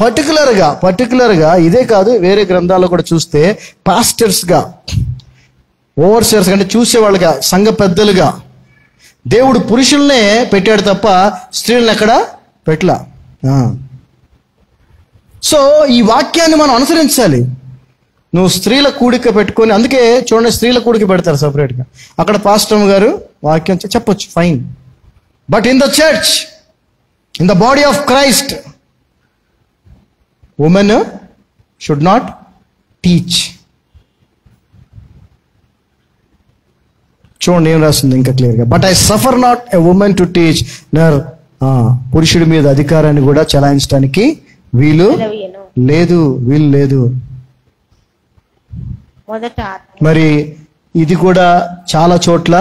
పర్టికులర్గా ఇదే కాదు, వేరే గ్రంథాల్లో కూడా చూస్తే పాస్టర్స్గా, ఓవర్సియర్స్ అంటే చూసేవాళ్ళుగా, సంఘ పెద్దలుగా దేవుడు పురుషుల్నే పెట్టాడు తప్ప స్త్రీలను ఎక్కడ పెట్టలా. సో ఈ వాక్యాన్ని మనం అనుసరించాలి. నువ్వు స్త్రీల కూడిక పెట్టుకొని, అందుకే చూడండి స్త్రీల కూడిక పెడతారు సపరేట్గా. అక్కడ పాస్టర్ గారు వాక్యం చెప్పొచ్చు, fine. But in the church, in the body of Christ, women should not teach. చూడండి ఏం రాస్తుంది ఇంకా క్లియర్గా. But I suffer not a woman to teach nor. పురుషుడి మీద అధికారాన్ని కూడా చలాయించడానికి వీలు లేదు. మరి ఇది కూడా చాలా చోట్ల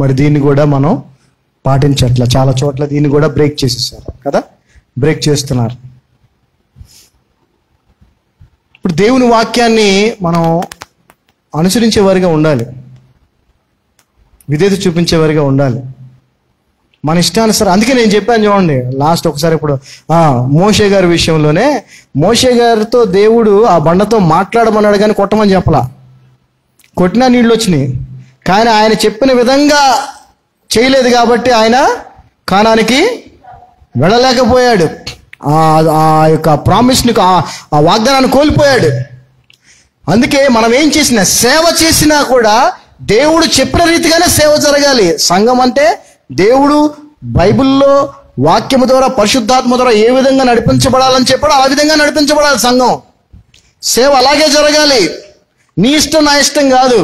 మరి దీన్ని కూడా మనం పాటించట్ల. చాలా చోట్ల దీన్ని కూడా బ్రేక్ చేసేసారు కదా, బ్రేక్ చేస్తున్నారు. ఇప్పుడు దేవుని వాక్యాన్ని మనం అనుసరించేవారిగా ఉండాలి, విధేయత చూపించేవారిగా ఉండాలి. మన ఇష్టానుసారం. అందుకే నేను చెప్పాను చూడండి లాస్ట్ ఒకసారి, ఇప్పుడు మోషే గారి విషయంలోనే, మోషే గారితో దేవుడు ఆ బండతో మాట్లాడమన్నాడు కానీ కొట్టమని చెప్పలా. కొట్టినా నీళ్ళు వచ్చినాయి. కానీ ఆయన చెప్పిన విధంగా చేయలేదు కాబట్టి ఆయన కానానికి వెళ్ళలేకపోయాడు. ఆ యొక్క ప్రామిస్ని, ఆ వాగ్దానాన్ని కోల్పోయాడు. అందుకే మనం ఏం చేసినా, సేవ చేసినా కూడా దేవుడు చెప్పిన రీతిగానే సేవ జరగాలి. సంఘం అంటే దేవుడు బైబిల్లో వాక్యము ద్వారా, పరిశుద్ధాత్మ ద్వారా ఏ విధంగా నడిపించబడాలని చెప్పాడో ఆ విధంగా నడిపించబడాలి సంఘం. సేవ అలాగే జరగాలి. నీ ఇష్టం నా ఇష్టం కాదు.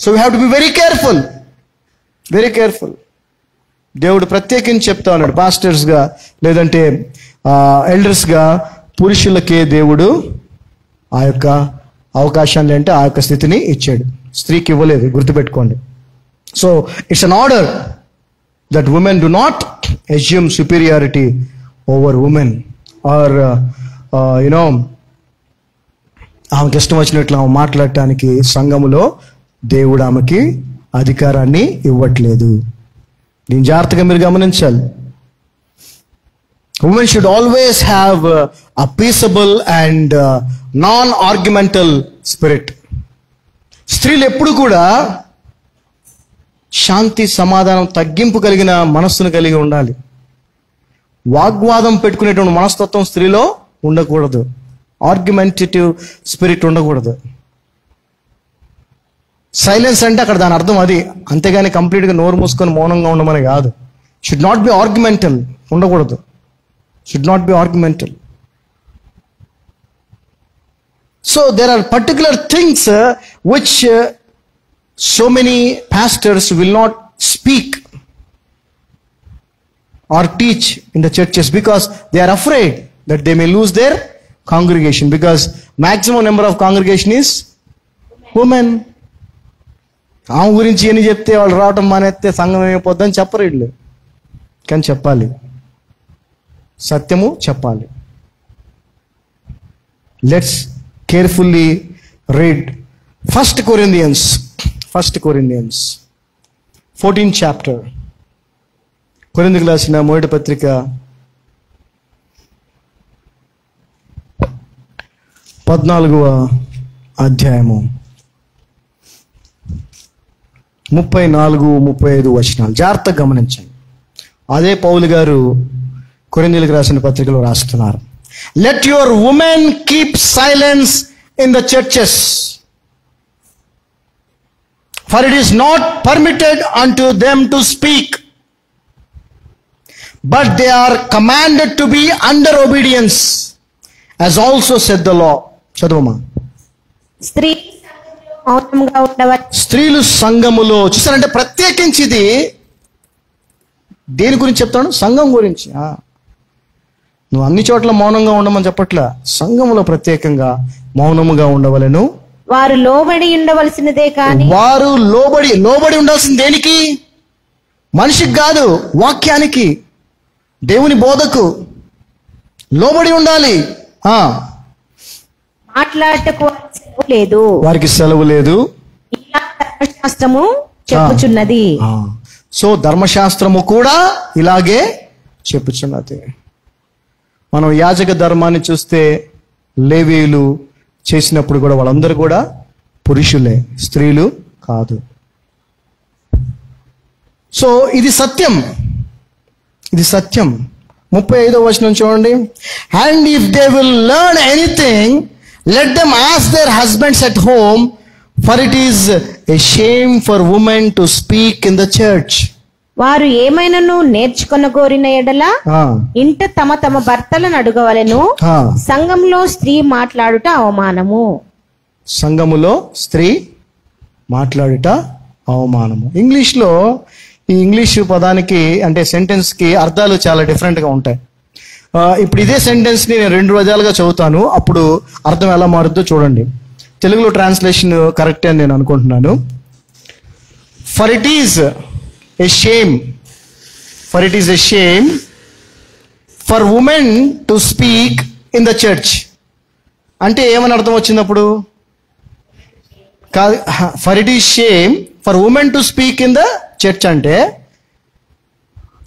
So we have to be very careful. దేవుడు ప్రత్యేకించి చెప్తా ఉన్నాడు, పాస్టర్స్గా లేదంటే ఎల్డర్స్గా పురుషులకే దేవుడు ఆ యొక్క అవకాశాన్ని, అంటే ఆ యొక్క స్థితిని ఇచ్చాడు, స్త్రీకి ఇవ్వలేదు. గుర్తుపెట్టుకోండి. So it's an order that women do not assume superiority over women, or you know ఆమెకి ఇష్టం వచ్చినట్లు ఆమె మాట్లాడటానికి సంఘములో దేవుడు ఆమెకి అధికారాన్ని ఇవ్వట్లేదు. దీన్ని జాగ్రత్తగా మీరు గమనించాలి. Women should always have a peaceable and non argumental spirit. స్త్రీలు ఎప్పుడు కూడా శాంతి, సమాధానం, తగ్గింపు కలిగిన మనస్సును కలిగి ఉండాలి. వాగ్వాదం పెట్టుకునేటువంటి మనస్తత్వం స్త్రీలో ఉండకూడదు. ఆర్గ్యుమెంటేటివ్ స్పిరిట్ ఉండకూడదు. సైలెన్స్ అంటే అక్కడ దాని అర్థం అది, అంతేగాని కంప్లీట్గా నోరు మూసుకొని మౌనంగా ఉండమని కాదు. షుడ్ నాట్ బి ఆర్గ్యుమెంటల్, ఉండకూడదు. Should not be argumental. So there are particular things which so many pastors will not speak or teach in the churches because they are afraid that they may lose their congregation, because maximum number of congregation is women. ఆమె గురించి ఏని చెప్తే వాళ్ళు రావటం మానేస్తే సంఘం ఏమైపోద్దని చెప్పరు వీళ్ళు. కానీ చెప్పాలి, సత్యము చెప్పాలి. Let's carefully read 1 Corinthians 14th chapter. కొరింథీయులకు రాసిన మొదటి పత్రిక 14వ అధ్యాయము 34-35 వచనాలు జాగ్రత్తగా గమనించండి. అదే పౌలు గారు కొరింథీయులకు రాసిన పత్రికలో రాస్తున్నారు. Let your women keep silence in the churches, for it is not permitted unto them to speak, but they are commanded to be under obedience, as also said the law. చదువుమా. స్త్రీలు సంఘములో, చూసారంటే ప్రత్యేకించి ఇది దేని గురించి చెప్తాడు? సంఘం గురించి. నువ్వు అన్ని చోట్ల మౌనంగా ఉండమని చెప్పట్లా, సంఘములో ప్రత్యేకంగా మౌనముగా ఉండవలెను. వారు లోబడి ఉండవలసినదే కానీ, వారు లోబడి ఉండాల్సింది దేనికి? మనిషికి కాదు, వాక్యానికి, దేవుని బోధకు లోబడి ఉండాలి. మాట్లాడటకు సెలవు లేదు, వారికి సెలవు లేదు. ఇలా ధర్మశాస్త్రము చెప్పుచున్నది. సో ధర్మశాస్త్రము కూడా ఇలాగే చెప్పుచున్నది. మనం యాజక ధర్మాన్ని చూస్తే లేవీయులు చేసినప్పుడు కూడా వాళ్ళందరూ కూడా పురుషులే, స్త్రీలు కాదు. సో ఇది సత్యం. 35వ వచనం చూడండి. And if they will learn anything let them ask there husbands at home, for it is a shame for women to speak in the church. వారు ఏమైనాను నేర్చుకొనగోరిన ఎడల ఇంట తమ తమ భర్తలను అడగవలెను. సంఘంలో స్త్రీ మాట్లాడుట అవమానము. సంఘములో స్త్రీ మాట్లాడుట అవమానము. ఇంగ్లీష్లో ఈ ఇంగ్లీషు పదానికి అంటే సెంటెన్స్ కి అర్థాలు చాలా డిఫరెంట్ గా ఉంటాయి. ఇప్పుడు ఇదే సెంటెన్స్ ని నేను 2 విధాలుగా చదువుతాను, అప్పుడు అర్థం ఎలా మారుద్దో చూడండి. తెలుగులో ట్రాన్స్లేషన్ కరెక్ట్ అని నేను అనుకుంటున్నాను. For it is a shame for women to speak in the church. అంటే ఏమని అర్థం వచ్చినప్పుడు? For it is shame for women to speak in the church అంటే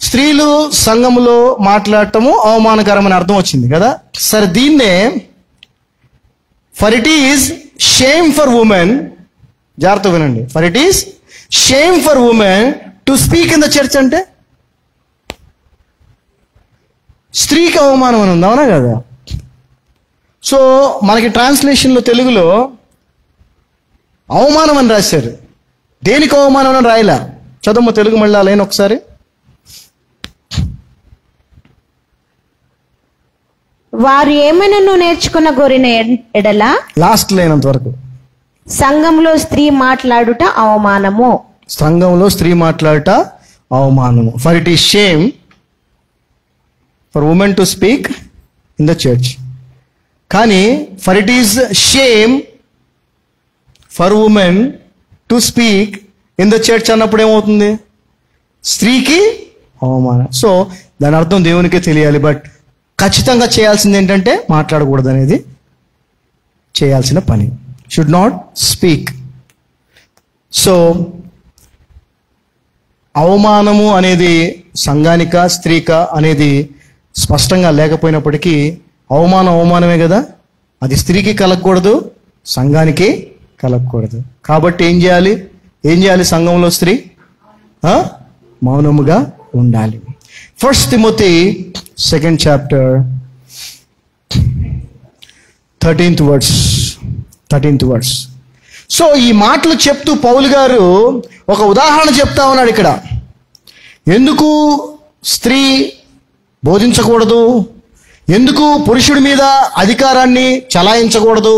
స్త్రీలు సంఘములో మాట్లాడటము అవమానకరమని అర్థం వచ్చింది కదా. సరే, దీన్నే for it is shame for women, జాగ్రత్త వినండి, for it is shame for women to speak in the church అంటే స్త్రీకి అవమానం అని ఉంది, అవునా కదా? సో మనకి ట్రాన్స్లేషన్లో తెలుగులో అవమానం అని రాశారు, దేనికి అవమానం అని రాయలా. చదువు తెలుగు మళ్ళీ లేని ఒకసారి. వారు ఏమైనా నేర్చుకున్న గోరిన ఎడల, లాస్ట్ లేనంత వరకు, సంఘంలో స్త్రీ మాట్లాడుట అవమానము. సంఘంలో స్త్రీ మాట్లాడుట అవమానము. For it is shame for women to speak in the church. కానీ for it is shame for women to speak in the church అన్నప్పుడు ఏమవుతుంది? స్త్రీకి అవమానం. సో దాని అర్థం దేవునికే తెలియాలి, బట్ ఖచ్చితంగా చేయాల్సింది ఏంటంటే మాట్లాడకూడదు అనేది చేయాల్సిన పని. Should not speak. సో అవమానము అనేది సంఘానిక స్త్రీక అనేది స్పష్టంగా లేకపోయినప్పటికీ అవమానమే కదా. అది స్త్రీకి కలగకూడదు, సంఘానికి కలగకూడదు. కాబట్టి ఏం చేయాలి సంఘంలో స్త్రీ? మౌనముగా ఉండాలి. 1 Timothy 2nd chapter 13th verse. So ఈ మాటలు చెప్తూ పౌలు గారు ఒక ఉదాహరణ చెప్తా ఉన్నాడు ఇక్కడ. ఎందుకు స్త్రీ బోధించకూడదు, ఎందుకు పురుషుడి మీద అధికారాన్ని చలాయించకూడదు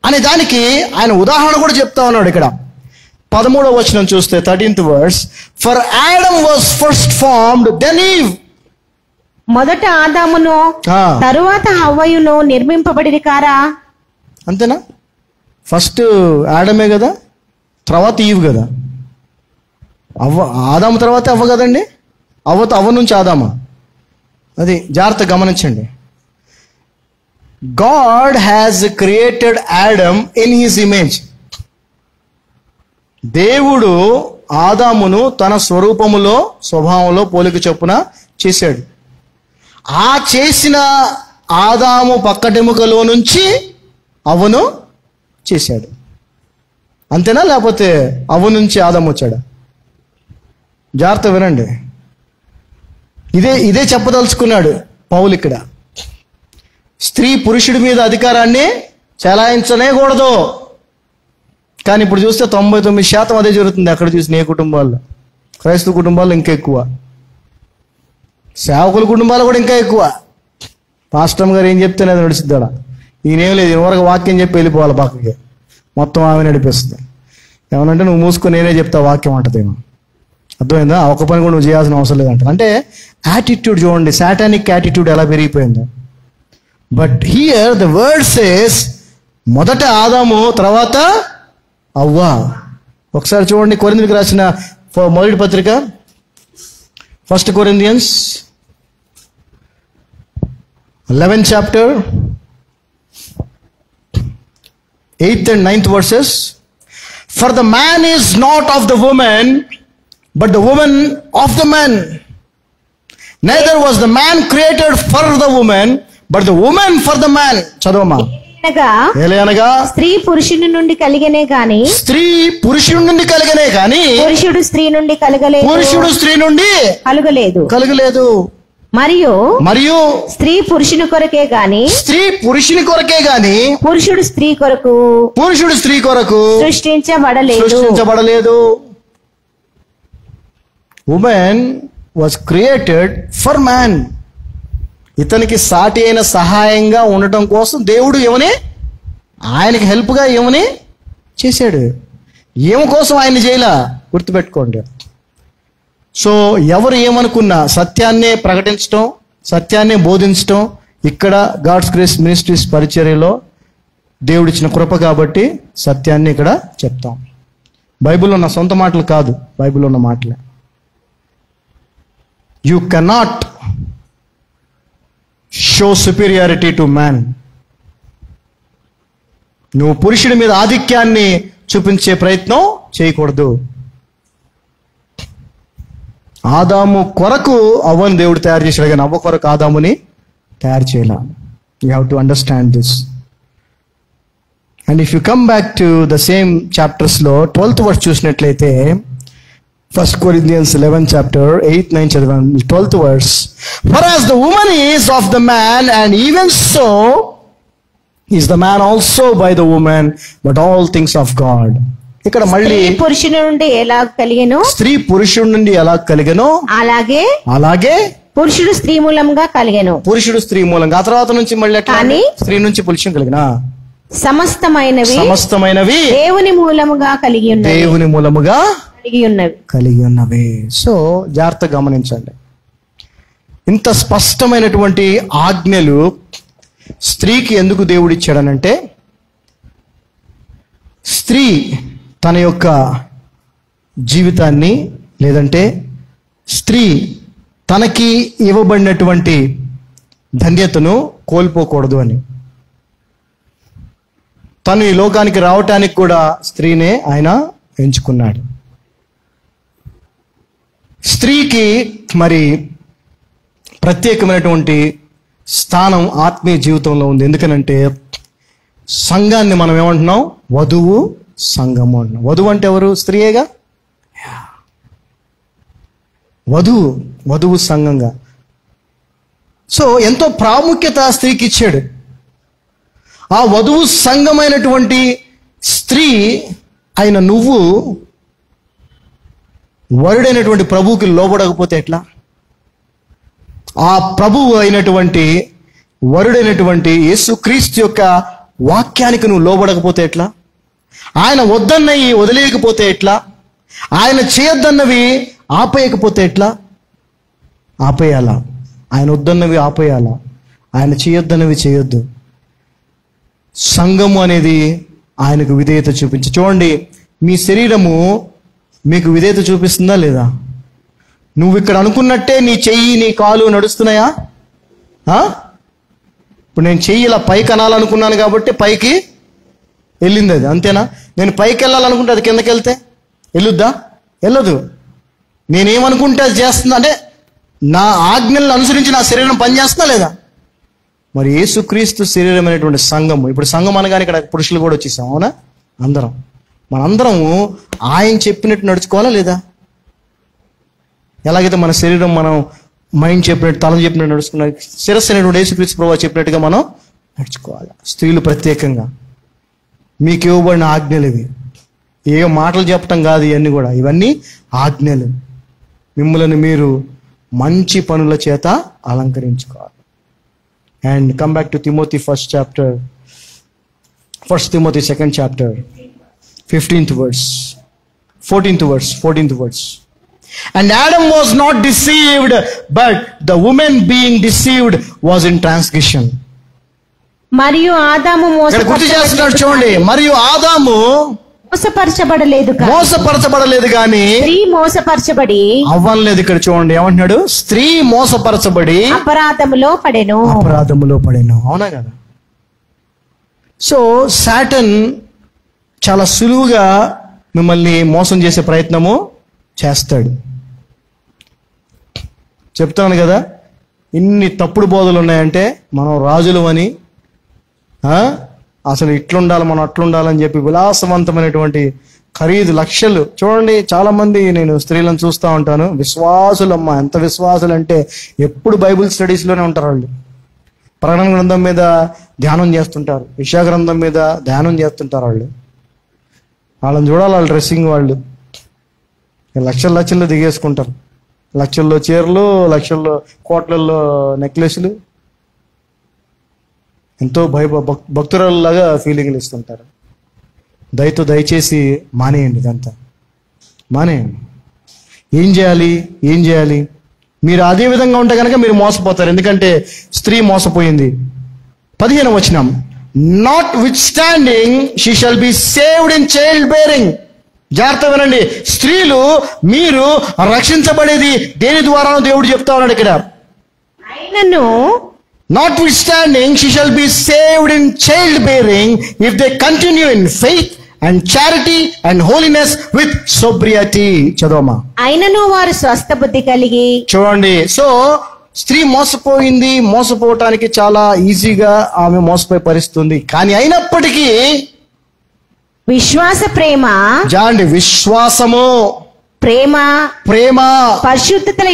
అనే దానికి ఆయన ఉదాహరణ కూడా చెప్తా ఉన్నాడు ఇక్కడ. 13వ వచనం చూస్తే 13th verse, for Adam was first formed then Eve. మొదట ఆదామును తరువాత హవ్వయును నిర్మింపబడిరి కారా? అంతేనా? ఫస్ట్ ఆడమే కదా, తర్వాత ఈవ్ కదా. ఆదాము తర్వాత అవ్వ కదండి. అవ్వ నుంచి ఆదామా? అది జాగ్రత్త గమనించండి. God has created Adam in his image. దేవుడు ఆదామును తన స్వరూపములో, స్వభావంలో, పోలిక చొప్పున చేశాడు. ఆ చేసిన ఆదాము పక్కటెముకలో నుంచి అవ్వను చేశాడు. అంతేనా? లేకపోతే అవ్వ నుంచి ఆదాము వచ్చాడా? జాగ్రత్త వినండి. ఇదే చెప్పదలుచుకున్నాడు పౌలు ఇక్కడ. స్త్రీ పురుషుడి మీద అధికారాన్ని చెలాయించనే కూడదు. కానీ ఇప్పుడు చూస్తే 99% అదే జరుగుతుంది. అక్కడ చూసిన ఏ కుటుంబాల్లో, క్రైస్తవ కుటుంబాల్లో ఇంకా ఎక్కువ, సేవకుల కుటుంబాలు కూడా ఇంకా ఎక్కువ. పాస్టర్ గారు ఏం చెప్తే అది నడుచుద్దాడా, ఈయనేం లేదు, ఇవరకు వాక్యం చెప్పి వెళ్ళిపోవాలి పక్కకి, మొత్తం ఆమె నడిపిస్తుంది. ఏమనంటే నువ్వు మూసుకొని నేనే చెప్తా వాక్యం అంటదేమో. అర్థమైందా? ఒక పని కూడా నువ్వు చేయాల్సిన అవసరం లేదంట. అంటే యాటిట్యూడ్ చూడండి, సాటానిక్ యాటిట్యూడ్ ఎలా పెరిగిపోయిందో. But here the word says, మొదట ఆదాము, తర్వాత అవ్వ. ఒకసారి చూడండి కొరింథీయులకు రాసిన మొదటి పత్రిక, 1 Corinthians 11th chapter 8th and 9th verses. For the man is not of the woman, but the woman of the man. Neither was the man created for the woman, but the woman for the man. చదవమా. అనగా స్త్రీ పురుషుని నుండి కలిగనే గాని, స్త్రీ పురుషుడి నుండి కలిగనే గాని, పురుషుడు స్త్రీ నుండి కలగలేదు, పురుషుడు స్త్రీ నుండి కలగలేదు. మరియు స్త్రీ పురుషుని కొరకే గాని, స్త్రీ పురుషుని కొరకే గాని, పురుషుడు స్త్రీ కొరకు సృష్టించబడలేదు. Woman was created for man. ఇతనికి సాటి అయిన సహాయంగా ఉండటం కోసం దేవుడు ఏమని, ఆయనకి హెల్ప్గా ఏమని చేశాడు. ఏమి కోసం ఆయన చేయలా, గుర్తుపెట్టుకోండి. సో ఎవరు ఏమనుకున్నా సత్యాన్నే ప్రకటించడం, సత్యాన్నే బోధించడం ఇక్కడ గాడ్స్ గ్రేస్ మినిస్ట్రీస్ పరిచర్యలో దేవుడిచ్చిన కృప కాబట్టి సత్యాన్ని ఇక్కడ చెప్తాం. బైబిల్లో ఉన్న సొంత మాటలు కాదు, బైబిల్లో ఉన్న మాటలే. You cannot show superiority to man. నువ్వు పురుషుడి మీద ఆధిక్యాన్ని చూపించే ప్రయత్నం చేయకూడదు. ఆదాము కొరకు అవ్వని దేవుడు తయారు చేశాడు, కానీ అవ్వ కొరకు ఆదాముని తయారు చేయాల. You have to understand this. And if you come back to the same చాప్టర్స్లో 12th verse చూసినట్లయితే, 1 Corinthians 11th chapter 8, 9 చదవండి. 12th verse. For as the woman is of the man, and even so is the man also by the woman, but all things of God. ఇక్కడ మళ్ళీ పురుషుని నుండి ఎలా కలిగెను, స్త్రీ పురుషుడి నుండి ఎలా కలిగెనో అలాగే పురుషుడు స్త్రీ మూలంగా కలిగెను. పురుషుడు స్త్రీ మూలంగా. ఆ తర్వాత నుంచి మళ్ళీ స్త్రీ నుంచి పురుషుడు కలిగిన సమస్తమైనవి దేవుని మూలముగా కలిగి ఉన్నవి. సో జాగ్రత్తగా గమనించండి. ఇంత స్పష్టమైనటువంటి ఆజ్ఞలు స్త్రీకి ఎందుకు దేవుడు ఇచ్చాడనంటే, స్త్రీ తన యొక్క జీవితాన్ని, లేదంటే స్త్రీ తనకి ఇవ్వబడినటువంటి ధన్యతను కోల్పోకూడదు అని. తను ఈ లోకానికి రావటానికి కూడా స్త్రీనే ఆయన ఎంచుకున్నాడు. స్త్రీకి మరి ప్రత్యేకమైనటువంటి స్థానం ఆత్మీయ జీవితంలో ఉంది. ఎందుకనంటే సంఘాన్ని మనం ఏమంటున్నాం, వధువు సంఘము అంటున్నాం. వధువు అంటే ఎవరు? స్త్రీయేగా. వధువు సంఘంగా. సో ఎంతో ప్రాముఖ్యత స్త్రీకి ఇచ్చాడు. ఆ వధువు సంఘమైనటువంటి స్త్రీ అయిన నువ్వు వరుడైనటువంటి ప్రభువుకి లోబడకపోతే ఎట్లా? ఆ ప్రభువు అయినటువంటి వరుడైనటువంటి యేసుక్రీస్తు యొక్క వాక్యానికి నువ్వు లోబడకపోతే ఎట్లా? ఆయన వద్దన్నవి వదిలేయకపోతే ఎట్లా? ఆయన చేయొద్దన్నవి ఆపేయకపోతే ఎట్లా? ఆపేయాలా. ఆయన వద్దన్నవి ఆపేయాలా, ఆయన చేయొద్దన్నవి చేయొద్దు. సంఘము అనేది ఆయనకు విధేయత చూపించి. చూడండి, మీ శరీరము మీకు విధేయత చూపిస్తుందా లేదా? నువ్వు ఇక్కడ అనుకున్నట్టే నీ చెయ్యి నీ కాలు నడుస్తున్నాయా? ఇప్పుడు నేను చెయ్యి ఇలా పైకి అనాలనుకున్నాను కాబట్టి పైకి వెళ్ళింది అది, అంతేనా? నేను పైకి వెళ్ళాలనుకుంటే అది కిందకి వెళ్తే వెళ్ళొద్దా? వెళ్ళదు. నేనేమనుకుంటే అది చేస్తుందా? అంటే నా ఆజ్ఞలను అనుసరించి నా శరీరం పనిచేస్తుందా లేదా? మరి యేసుక్రీస్తు శరీరం అనేటువంటి సంఘము, ఇప్పుడు సంఘం అనగానే ఇక్కడ పురుషులు కూడా వచ్చేసాం, అవునా? అందరం మనందరము ఆయన చెప్పినట్టు నడుచుకోవాలా లేదా? ఎలాగైతే మన శరీరం మనం మైండ్ చెప్పినట్టు, తల చెప్పినట్టు నడుచుకున్న, శిరస్సు అనేటువంటి యేసుక్రీస్తు ప్రభువు చెప్పినట్టుగా మనం నడుచుకోవాలి. స్త్రీలు ప్రత్యేకంగా మీకు ఇవ్వబడిన ఆజ్ఞలు ఇవి. ఏ మాటలు చెప్పటం కాదు, ఇవన్నీ కూడా, ఇవన్నీ ఆజ్ఞలు. మిమ్మల్ని మీరు మంచి పనుల చేత అలంకరించుకోవాలి. And come back to Timothy first Timothy 2nd chapter 15th verse 14th verse. And Adam was not deceived, but the woman being deceived was in transgression. మరియు ఆదాము ఇక్కడ గుర్తు చేస్తున్నాడు చూడండి. మరియు ఆదాము మోసపరచబడలేదు కానీ స్త్రీ మోసపరచబడి అవ్వలేదు. ఇక్కడ చూడండి ఏమంటున్నాడు? స్త్రీ మోసపరచబడి అపరాధములో పడెను. అవునా కదా? సో సాటన్ చాలా సులువుగా మిమ్మల్ని మోసం చేసే ప్రయత్నము చేస్తాడు. చెప్తాను కదా, ఇన్ని తప్పుడు బోధలు ఉన్నాయంటే మనం రాజులు అని, అసలు ఇట్లుండాలి మనం అట్లుండాలని చెప్పి విలాసవంతమైనటువంటి ఖరీదు లక్షలు. చూడండి, చాలా మంది నేను స్త్రీలను చూస్తూ ఉంటాను, విశ్వాసులమ్మ, ఎంత విశ్వాసులు అంటే ఎప్పుడు బైబిల్ స్టడీస్లోనే ఉంటారు వాళ్ళు. ప్రకటన గ్రంథం మీద ధ్యానం చేస్తుంటారు, యెషయా గ్రంథం మీద ధ్యానం చేస్తుంటారు వాళ్ళు. వాళ్ళని చూడాలి, వాళ్ళ డ్రెస్సింగ్, వాళ్ళు లక్షల్లో దిగేసుకుంటారు. లక్షల్లో చీరలు, లక్షల్లో కోట్లల్లో నెక్లెస్లు, ఎంతో భక్తురాల్లాగా ఫీలింగ్లు ఇస్తుంటారు. దయచేసి మానేయండి, ఇదంతా మానేయండి. ఏం చేయాలి? మీరు అదే విధంగా ఉంటే కనుక మీరు మోసపోతారు. ఎందుకంటే స్త్రీ మోసపోయింది. 15వ వచనం, not with standing she shall be saved in child bearing. జాగ్రత్త వినండి, స్త్రీలు మీరు రక్షించబడేది దేని ద్వారానో దేవుడు చెప్తా ఉన్నాడు ఇక్కడ. Notwithstanding, she shall be saved in childbearing if they continue in faith and charity and holiness with sobriety. చదవమా. అయినను వారు స్వస్థ బుద్ధి కలిగి. చూడండి, సో స్త్రీ మోసపోవటానికి చాలా ఈజీగా ఆమె మోసపోయే పరిస్థితుంది. కానీ అయినప్పటికీ విశ్వాస ప్రేమ, జాండి విశ్వాసము, ప్రేమ పరిశుద్ధతల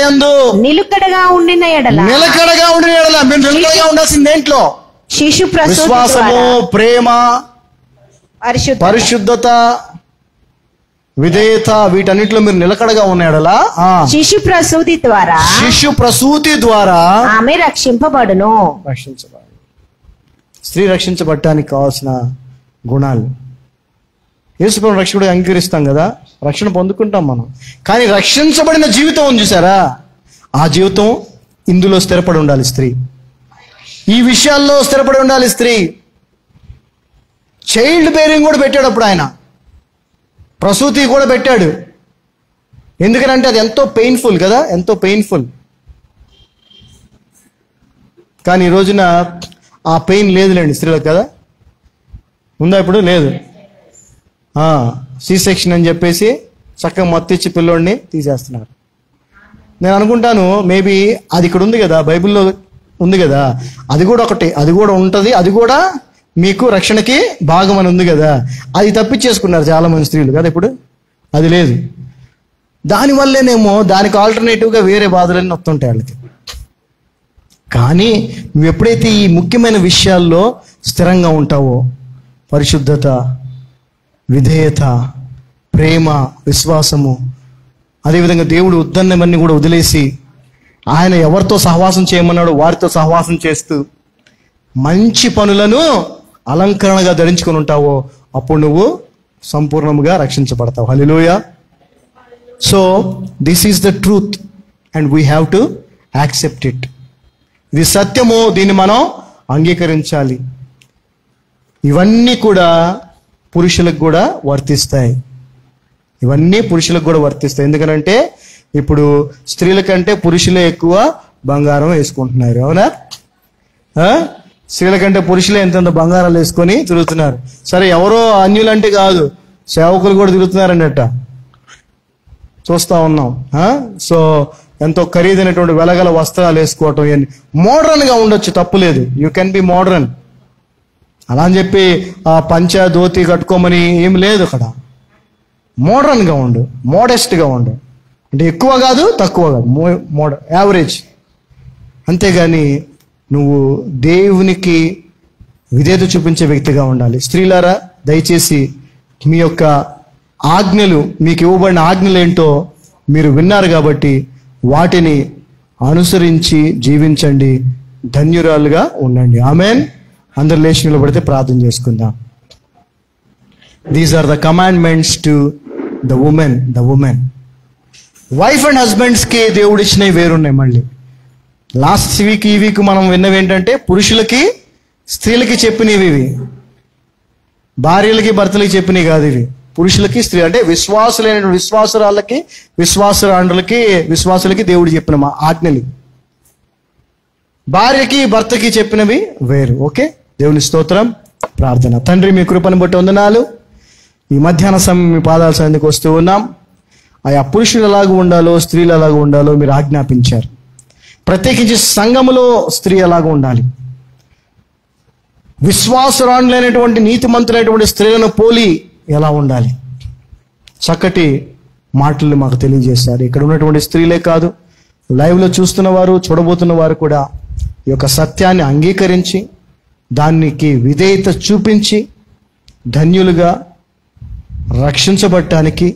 యందు నిలకడగా ఉండిన ఎడల మీరు నిలకడగా ఉండాల్సింది దేంట్లో? శిశు విశ్వాసము, ప్రేమ, పరిశుద్ధత, విధేయత, వీటన్నిటిలో మీరు నిలకడగా ఉన్న ఎడల శిశు ప్రసూతి ద్వారా ఆమె రక్షించబడును. స్త్రీ రక్షించబడటానికి కావాల్సిన గుణాలు. యేసుప్రభువుని రక్షకుడిగా అంగీకరిస్తాం కదా, రక్షణ పొందుకుంటాం మనం. కానీ రక్షించబడిన జీవితం ఉంది చూసారా, ఆ జీవితం ఇందులో స్థిరపడి ఉండాలి. స్త్రీ ఈ విషయాల్లో స్థిరపడి ఉండాలి. స్త్రీ చైల్డ్ బేరింగ్ కూడా పెట్టాడు అప్పుడు ఆయన, ప్రసూతి కూడా పెట్టాడు. ఎందుకంటే అది ఎంతో పెయిన్ఫుల్ కదా, ఎంతో పెయిన్ఫుల్. కానీ ఈ రోజున ఆ పెయిన్ లేదులేండి స్త్రీలకు కదా. ఉందా? ఇప్పుడు లేదు. సి సెక్షన్ అని చెప్పేసి చక్కగా మత్తిచ్చి పిల్లోడిని తీసేస్తున్నారు. నేను అనుకుంటాను మేబీ అది ఇక్కడ ఉంది కదా, బైబిల్లో ఉంది కదా, అది కూడా ఒకటి, అది కూడా ఉంటుంది, అది కూడా మీకు రక్షణకి భాగం అని ఉంది కదా, అది తప్పించేసుకున్నారు చాలా మంది స్త్రీలు కదా. ఇప్పుడు అది లేదు. దానివల్లేనేమో దానికి ఆల్టర్నేటివ్గా వేరే బాధలన్నీ వస్తుంటాయి వాళ్ళకి. కానీ నువ్వు ఎప్పుడైతే ఈ ముఖ్యమైన విషయాల్లో స్థిరంగా ఉంటావో, పరిశుద్ధత, విధేయత, ప్రేమ, విశ్వాసము, అదేవిధంగా దేవుడు వద్దన్నవన్నీ కూడా వదిలేసి ఆయన ఎవరితో సహవాసం చేయమన్నాడో వారితో సహవాసం చేస్తూ మంచి పనులను అలంకరణగా ధరించుకొని ఉంటావో, అప్పుడు నువ్వు సంపూర్ణముగా రక్షించబడతావు. హల్లెలూయా. So this is the truth and we have to accept it. ఇది సత్యము, దీన్ని మనం అంగీకరించాలి. ఇవన్నీ కూడా పురుషులకు కూడా వర్తిస్తాయి. ఎందుకంటే ఇప్పుడు స్త్రీల కంటే పురుషులే ఎక్కువ బంగారం వేసుకుంటున్నారు, అవునా? స్త్రీల కంటే పురుషులే ఎంతెంత బంగారాలు వేసుకొని తిరుగుతున్నారు. సరే, ఎవరో అన్యులంటే కాదు, సేవకులు కూడా తిరుగుతున్నారన్నట్ట చూస్తా ఉన్నాం. సో ఎంతో ఖరీదైనటువంటి వెలగల వస్త్రాలు వేసుకోవటం, ఇవన్నీ మోడర్న్ గా ఉండొచ్చు, తప్పులేదు. You can be modern. అలా అని చెప్పి ఆ పంచ ధోతి కట్టుకోమని ఏం లేదు అక్కడ. మోడర్న్ గా ఉండు, మోడెస్ట్ గా ఉండు. అంటే ఎక్కువ కాదు, తక్కువ కాదు, యావరేజ్. అంతేగాని నువ్వు దేవునికి విధేయత చూపించే వ్యక్తిగా ఉండాలి. స్త్రీలారా, దయచేసి మీ యొక్క ఆజ్ఞలు, మీకు ఇవ్వబడిన ఆజ్ఞలు ఏంటో మీరు విన్నారు కాబట్టి వాటిని అనుసరించి జీవించండి, ధన్యురాలుగా ఉండండి. ఆమెన్. అందరు లేచి నిలబడితే ప్రార్థన చేసుకుందాం. These are the commandments to the women. Wife and హస్బెండ్స్కి దేవుడు ఇచ్చినవి వేరున్నాయి. మళ్ళీ లాస్ట్ వీక్, ఈ వీక్ మనం విన్నవి ఏంటంటే పురుషులకి స్త్రీలకి చెప్పినవి ఇవి. భార్యలకి భర్తలకి చెప్పినవి కాదు ఇవి. పురుషులకి స్త్రీ అంటే విశ్వాసులైన విశ్వాసురాళ్ళకి, విశ్వాసురాండ్రులకి, విశ్వాసులకి దేవుడు చెప్పిన మా ఆజ్ఞలు. భార్యకి భర్తకి చెప్పినవి వేరు. ఓకే, దేవుని స్తోత్రం. ప్రార్థన. తండ్రి, మీ కృపను బట్టి వందనాలు. ఈ మధ్యాహ్న సమయం మీ పాదాల సన్నిధికి వస్తూ ఉన్నాం. ఆయా పురుషులు ఎలాగూ ఉండాలో, స్త్రీలు ఎలాగూ ఉండాలో మీరు ఆజ్ఞాపించారు. ప్రత్యేకించి సంఘములో స్త్రీ ఎలాగూ ఉండాలి, విశ్వాసురాండ్లైనటువంటి నీతిమంతులైనటువంటి స్త్రీలను పోలి ఎలా ఉండాలి, చక్కటి మాటలు మాకు తెలియజేశారు. ఇక్కడ ఉన్నటువంటి స్త్రీలే కాదు, లైవ్లో చూస్తున్న వారు, చూడబోతున్న వారు కూడా ఈ యొక్క సత్యాన్ని అంగీకరించి దానికి విధేయత చూపించి ధన్యులుగా రక్షించబడటానికి,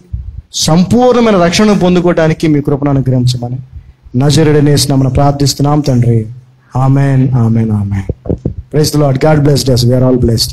సంపూర్ణమైన రక్షణ పొందుకోవడానికి మీ కృపను అనుగ్రహించమని నజరేయుడైన యేసు నామమున ప్రార్థిస్తున్నాం తండ్రి. Amen, amen, amen. Praise the lord. God bless us. We are all blessed.